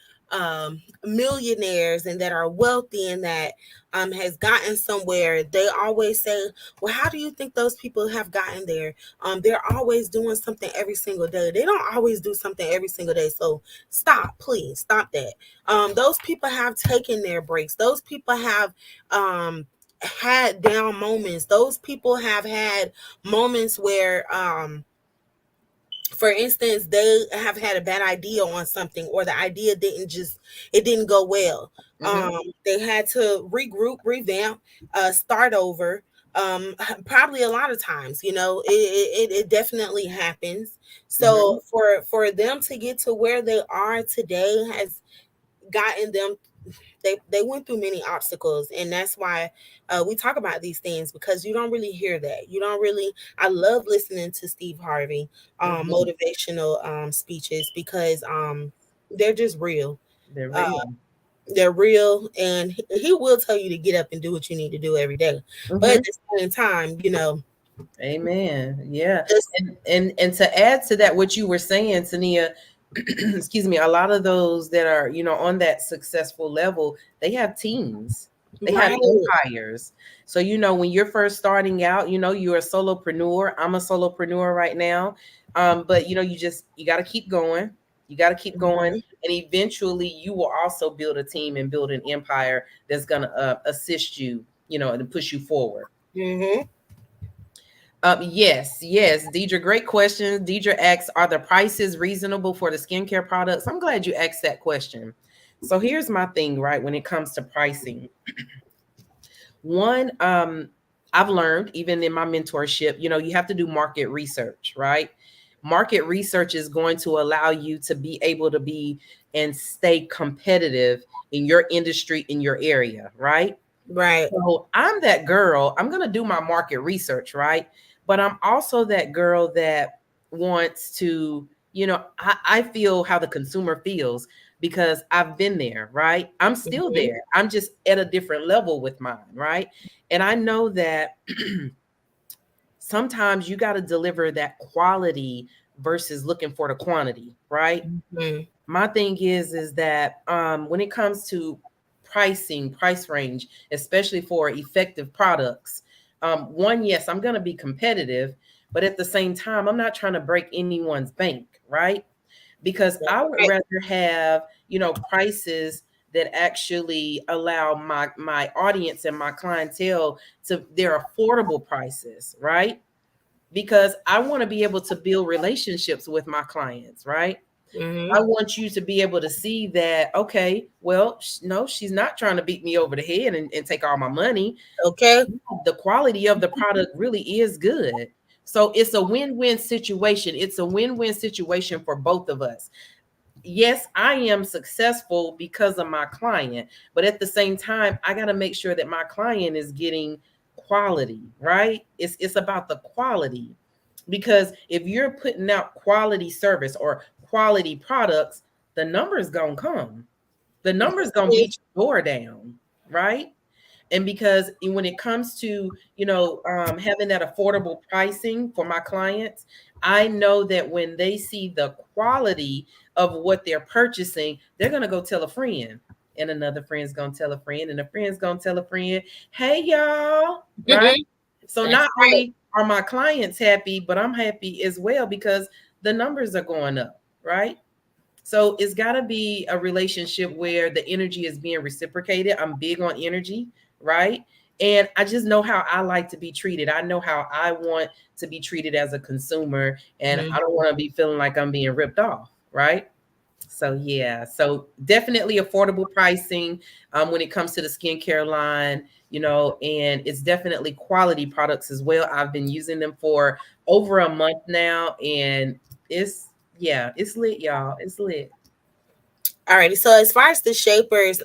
millionaires and that are wealthy and that has gotten somewhere. They always say, "Well, how do you think those people have gotten there?" They're always doing something every single day. They don't always do something every single day. So stop, please stop that. Those people have taken their breaks. Those people have had down moments. Those people have had moments where for instance, they have had a bad idea on something, or the idea it didn't go well. Hmm. They had to regroup, revamp, start over. Probably a lot of times, it definitely happens. Hmm. So for them to get to where they are today has gotten them, they went through many obstacles, and that's why we talk about these things, because you don't really hear that. You don't really. I love listening to Steve Harvey Hmm. motivational speeches, because they're just real. They're uh, real. they're real, and he will tell you to get up and do what you need to do every day. But at Hmm. the same time, Amen. Yeah. Just And to add to that, what you were saying, Tania, excuse me, a lot of those that are, on that successful level, they have teams. They have right. empires. So, when you're first starting out, you're a solopreneur. I'm a solopreneur right now. But you got to keep going. You got to keep going. Mhm. And eventually you will also build a team and build an empire that's going to assist you, and push you forward. Mhm. Yes, Deidre, great question. Deidre asks, are the prices reasonable for the skincare products? I'm glad you asked that question. So here's my thing, right? When it comes to pricing, one, I've learned even in my mentorship, you have to do market research, right? Market research is going to allow you to be able to be and stay competitive in your industry, in your area, right? Right. So I'm that girl. I'm going to do my market research, right? But I'm also that girl that wants to, I feel how the consumer feels because I've been there, right? I'm still Mhm. there. I'm just at a different level with mine, right? And I know that sometimes you got to deliver that quality versus looking for the quantity, right? Mhm. My thing is that when it comes to price range, especially for effective products, one, yes, I'm going to be competitive, but at the same time, I'm not trying to break anyone's bank, right? Because That's I would right. rather have, prices that actually allow my audience and my clientele to their affordable prices, right? Because I want to be able to build relationships with my clients, right? I Mhm. want you to be able to see that, okay, well, no, she's not trying to beat me over the head and take all my money. Okay. The quality of the product really is good. So it's a win-win situation. It's a win-win situation for both of us. Yes, I am successful because of my client, but at the same time, I got to make sure that my client is getting quality, right? It's about the quality. Because if you're putting out quality service or quality products, the numbers going to come. The numbers going to beat your door down, right? And because when it comes to having that affordable pricing for my clients, I know that when they see the quality of what they're purchasing, they're going to go tell a friend, and another friend's going to tell a friend, and a friend's going to tell a friend, hey y'all, right? Mhm. So That's not right. only are my clients happy, but I'm happy as well because the numbers are going up, right? So it's got to be a relationship where the energy is being reciprocated. I'm big on energy, right? And I just know how I like to be treated. I know how I want to be treated as a consumer, and I Mhm. don't want to be feeling like I'm being ripped off, right? So yeah, so definitely affordable pricing when it comes to the skincare line, and it's definitely quality products as well. I've been using them for over a month now, and it's yeah, it's lit, y'all. It's lit. Alrighty. So as far as the shapers,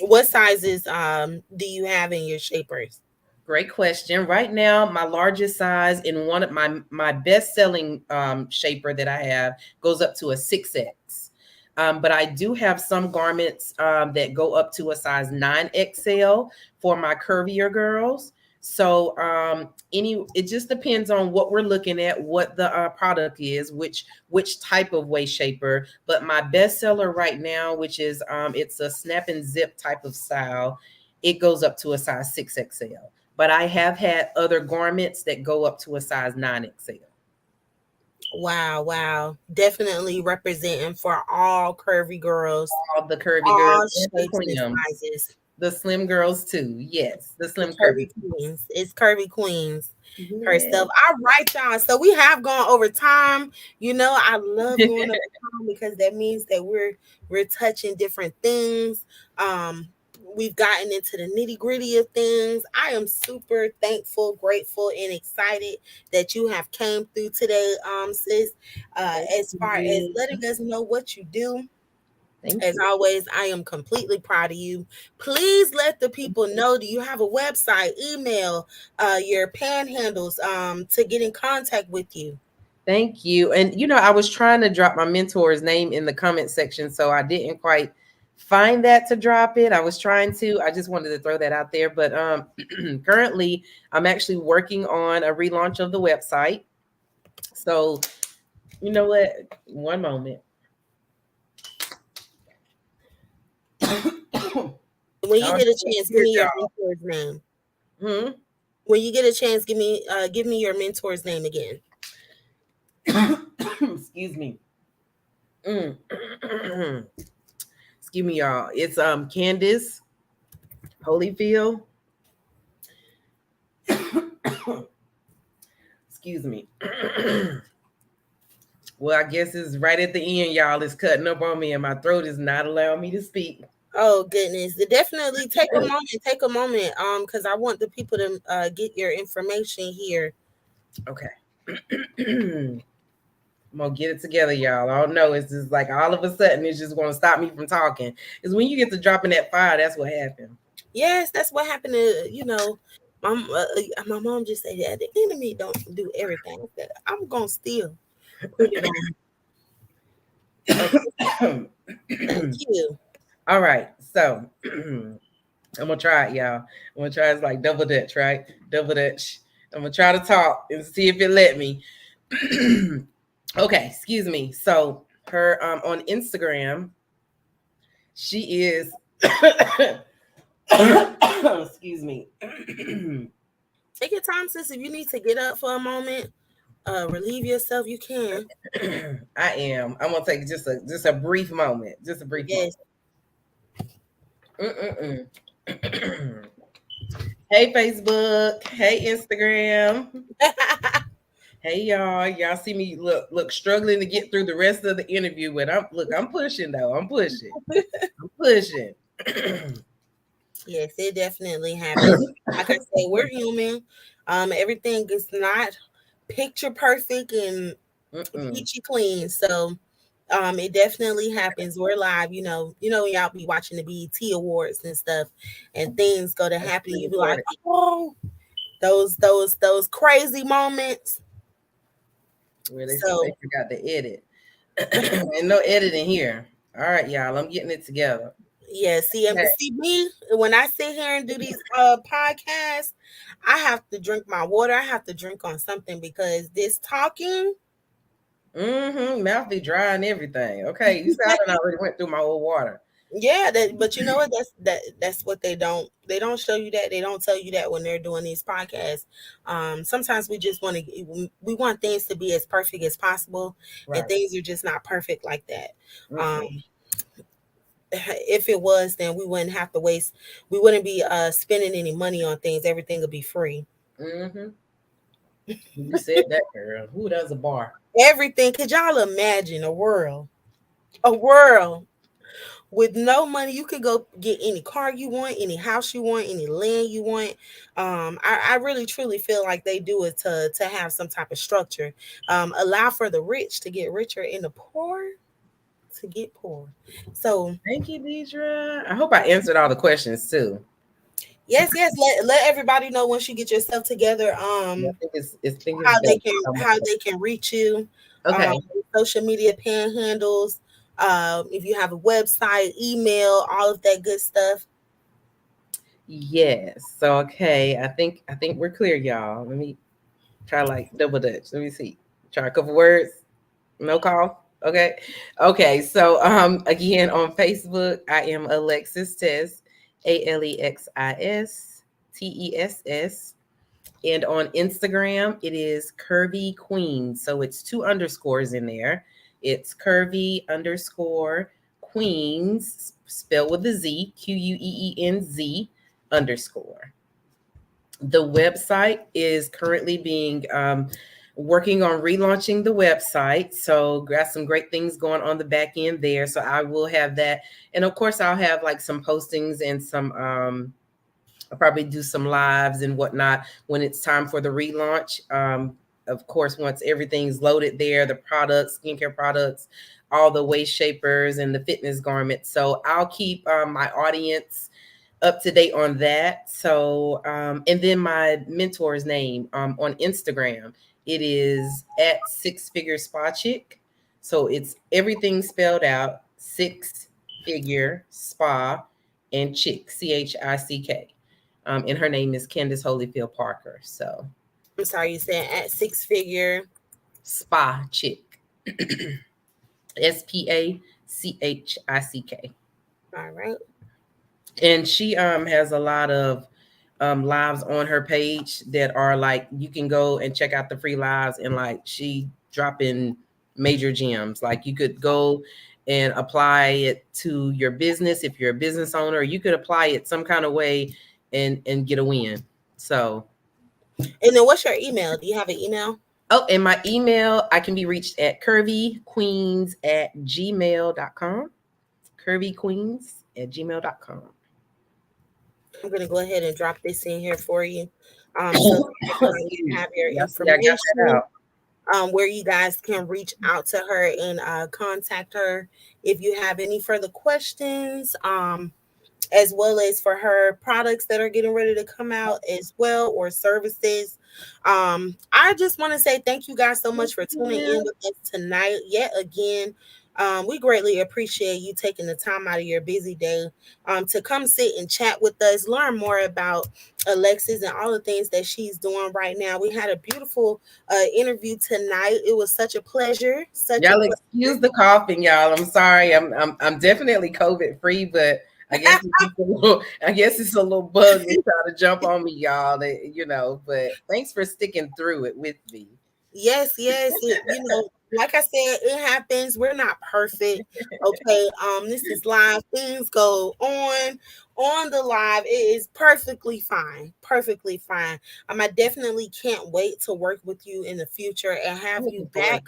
what sizes do you have in your shapers? Great question. Right now, my largest size in one of my best selling shaper that I have goes up to a 6X. But I do have some garments that go up to a size 9XL for my curvier girls. So it just depends on what we're looking at, what the product is, which type of waist shaper. But my best seller right now, which is it's a snap and zip type of style, it goes up to a size 6XL, but I have had other garments that go up to a size 9XL. Wow, wow. Definitely representing for all curvy girls, All the curvy girls all and the shapes and queens, sizes. the slim girls too. Yes, the The slim curvy. curvy queens. It's curvy queens Yeah. herself. All right, y'all. So we have gone over time. I love going over time because that means that we're touching different things. Um, we've gotten into the nitty gritty of things. I am super thankful, grateful, and excited that you have came through today, sis. Thank As far as you. letting us know what you do, Thank as you. always, I am completely proud of you. Please let the people know. Do you have a website, email, your panhandles to get in contact with you? Thank you. And I was trying to drop my mentor's name in the comment section, so I didn't quite find that to drop it. I was trying to. I just wanted to throw that out there. But currently, I'm actually working on a relaunch of the website. So, you know what? One moment. When you Oh, get a chance, give here, me your y'all. mentor's name. Hmm? When you get a chance, give me your mentor's name again. Excuse me. Mm. Excuse me, y'all. It's Candace Holyfield. Excuse me. Well, I guess it's right at the end, y'all. It's cutting up on me, and my throat is not allowing me to speak. Oh goodness. Definitely take a moment, because I want the people to get your information here. Okay. I'm gonna get it together, y'all. I don't know. It's just like all of a sudden it's just gonna stop me from talking. Because when you get to dropping that fire, that's what happened. Yes, that's what happened to, my mom just said that the enemy don't do everything. I said, I'm gonna still put it on. Okay. Thank you. All right. So I'm gonna try it, y'all. I'm gonna try it's like double dutch, right? Double dutch. I'm gonna try to talk and see if it let me. Okay, excuse me. So her on Instagram, she is excuse me. Take your time, sis. If you need to get up for a moment, relieve yourself, you can. I am. I'm gonna take just a brief moment. Just a brief moment. Yes. Hey Facebook. Hey Instagram. Hey y'all. Y'all see me look struggling to get through the rest of the interview, but I'm pushing though. I'm pushing. I'm pushing. Yes, it definitely happens. Like I said, we're human. Everything is not picture perfect and Mm-mm. peachy clean. So it definitely happens. We're live, y'all be watching the BET awards and stuff, and things go to That's happen. You be like, pre-recorded. oh, those crazy moments. Where they said they So forgot to edit. And no editing here. All right, y'all. I'm getting it together. yeah, Okay. see me when I sit here and do these podcasts, I have to drink my water. I have to drink on something because this talking. Mm-hmm. Mouth be dry and everything. Okay. You said I already went through my old water. Yeah, but you know what? That's what they don't show you that. They don't tell you that when they're doing these podcasts. Sometimes we just we want things to be as perfect as possible, and Right. things are just not perfect like that. Um, Mm-mm. if it was, then we wouldn't have to waste. We wouldn't be spending any money on things. Everything would be free. Mm-hmm. You said that, girl. Who does a bar? Everything. Could y'all imagine a world with no money? You could go get any car you want, any house you want, any land you want. I really truly feel like they do it to have some type of structure. Allow for the rich to get richer and the poor to get poor. So Thank you, Deidre. I hope I answered all the questions too. yes, let everybody know once you get yourself together, Yeah, I think it's done. how they can reach you, um, Okay. social media panhandles, if you have a website, email, all of that good stuff. Yes. So okay. I think we're clear, y'all. Let me try like double dutch. Let me see. Try a couple words. No call. Okay. Okay. So again on Facebook, I am Alexis Tess, ALEXISTESS. And on Instagram, it is Curvy Queen. So it's two underscores in there. It's Curvy underscore Queens, spelled with a Z, QUEENZ underscore. The website is currently being working on relaunching the website. So got some great things going on the back end there. So I will have that. And of course, I'll have like some postings and some I'll probably do some lives and whatnot when it's time for the relaunch. Of course, once everything's loaded there, the products, skincare products, all the waist shapers and the fitness garments. So I'll keep my audience up to date on that. So, and then my mentor's name on Instagram, it is at Six Figure Spa Chick. So it's everything spelled out, 6 Figure Spa and Chick, CHICK. And her name is Candace Holyfield Parker. So I'm sorry, you said at Six Figure Spa Chick. SPACHICK. All right. And she has a lot of lives on her page that are like, you can go and check out the free lives, and like she dropping major gems. Like you could go and apply it to your business if you're a business owner. You could apply it some kind of way and get a win. So And then what's your email? Do you have an email? oh, and my email, I can be reached at curvyqueens@gmail.com. curvyqueens@gmail.com. I'm gonna go ahead and drop this in here for you. So everybody can have your information. Where you guys can reach out to her and contact her if you have any further questions, as well as for her products that are getting ready to come out as well, or services. I just want to say thank you guys so much for tuning in with us tonight yet again. We greatly appreciate you taking the time out of your busy day to come sit and chat with us, learn more about Alexis and all the things that she's doing right now. We had a beautiful interview tonight. It was such a pleasure. Y'all excuse the coughing, y'all. I'm sorry. I'm definitely COVID free, but I guess it's a little bug that's trying to jump on me, y'all. But thanks for sticking through it with me. Yes. Like I said, it happens. We're not perfect. Okay. This is live. Things go on the live. It is perfectly fine. Perfectly fine. I definitely can't wait to work with you in the future and have you back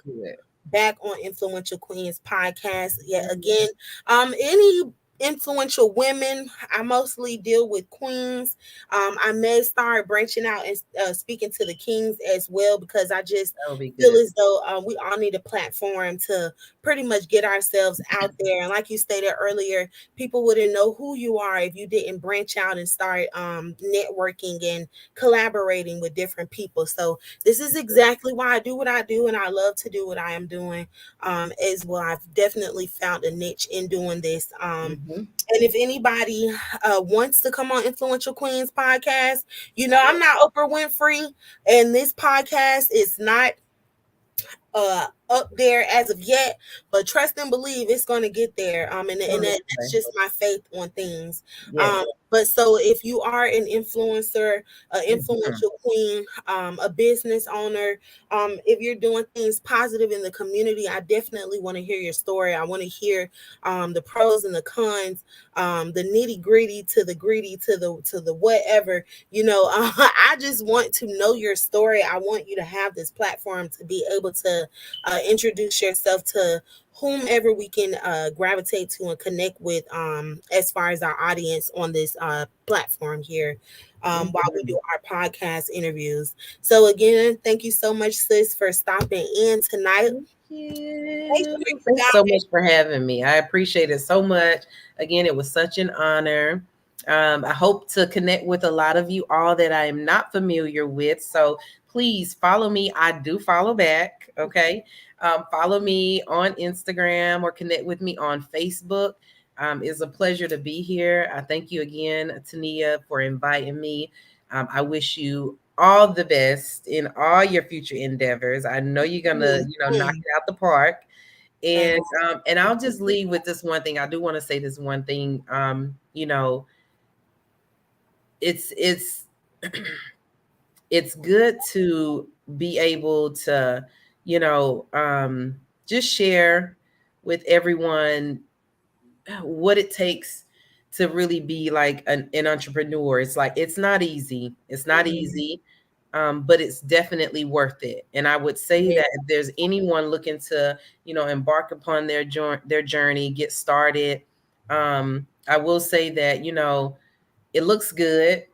on Influential Queens podcast yet again. Any influential women, I mostly deal with queens. I may start branching out and speaking to the kings as well, because I just feel as though we all need a platform to pretty much get ourselves out there. And like you stated earlier, people wouldn't know who you are if you didn't branch out and start networking and collaborating with different people. So this is exactly why I do what I do, and I love to do what I am doing as well. I've definitely found a niche in doing this. And if anybody wants to come on Influential Queens podcast, I'm not Oprah Winfrey, and this podcast is not up there as of yet, but trust and believe it's going to get there. And that's just my faith on things. But so if you are an influencer, an influential queen, a business owner, if you're doing things positive in the community, I definitely want to hear your story. I want to hear the pros and the cons, the nitty gritty to the greedy to the whatever. I just want to know your story. I want you to have this platform to be able to introduce yourself to whomever we can gravitate to and connect with as far as our audience on this platform here while we do our podcast interviews. So again, thank you so much, sis, for stopping in tonight. Thanks so much for having me. I appreciate it so much. Again, it was such an honor. I hope to connect with a lot of you all that I am not familiar with. So please follow me. I do follow back. Okay. Follow me on Instagram or connect with me on Facebook. It's a pleasure to be here. I thank you again, Tania, for inviting me. I wish you all the best in all your future endeavors. I know you're gonna, knock it out the park. And I'll just leave with this one thing. I do want to say this one thing. It's it's good to be able to, just share with everyone what it takes to really be like an entrepreneur. It's like, it's not easy. It's not easy. But it's definitely worth it. And I would say that if there's anyone looking to, embark upon their journey, get started, I will say that, it looks good,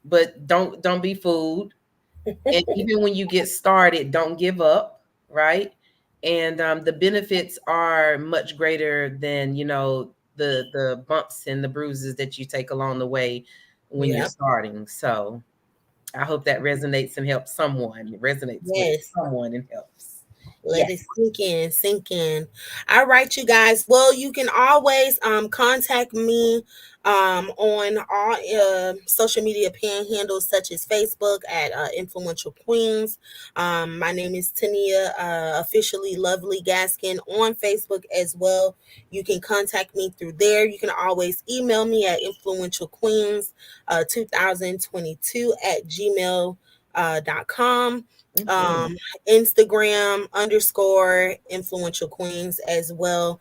but don't be fooled. And even when you get started, don't give up, right? And the benefits are much greater than, the bumps and the bruises that you take along the way when you're starting. So I hope that resonates and helps someone. It resonates with someone and helps. Let it Yes. sink in, sink in. All right, you guys. Well, you can always contact me on all social media panhandles such as Facebook at Influential Queens. My name is Tania, officially Lovely Gaskin on Facebook as well. You can contact me through there. You can always email me at influentialqueens 2022 at gmail.com. Mhm. Instagram underscore influential queens as well.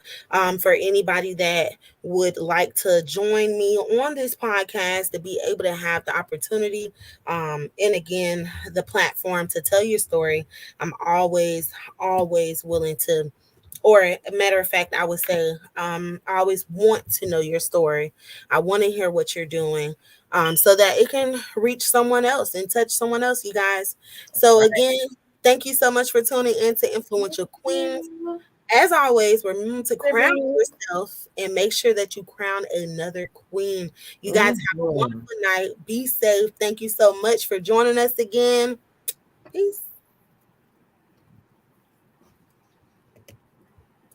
For anybody that would like to join me on this podcast to be able to have the opportunity and again the platform to tell your story, I'm always willing to, or a matter of fact, I would say I always want to know your story. I want to hear what you're doing, so that it can reach someone else and touch someone else, you guys. That's So right. again, thank you so much for tuning in to Influential Queens. As always, remember to crown yourself and make sure that you crown another queen. You guys have a Mhm. wonderful night. Be safe. Thank you so much for joining us again. Peace.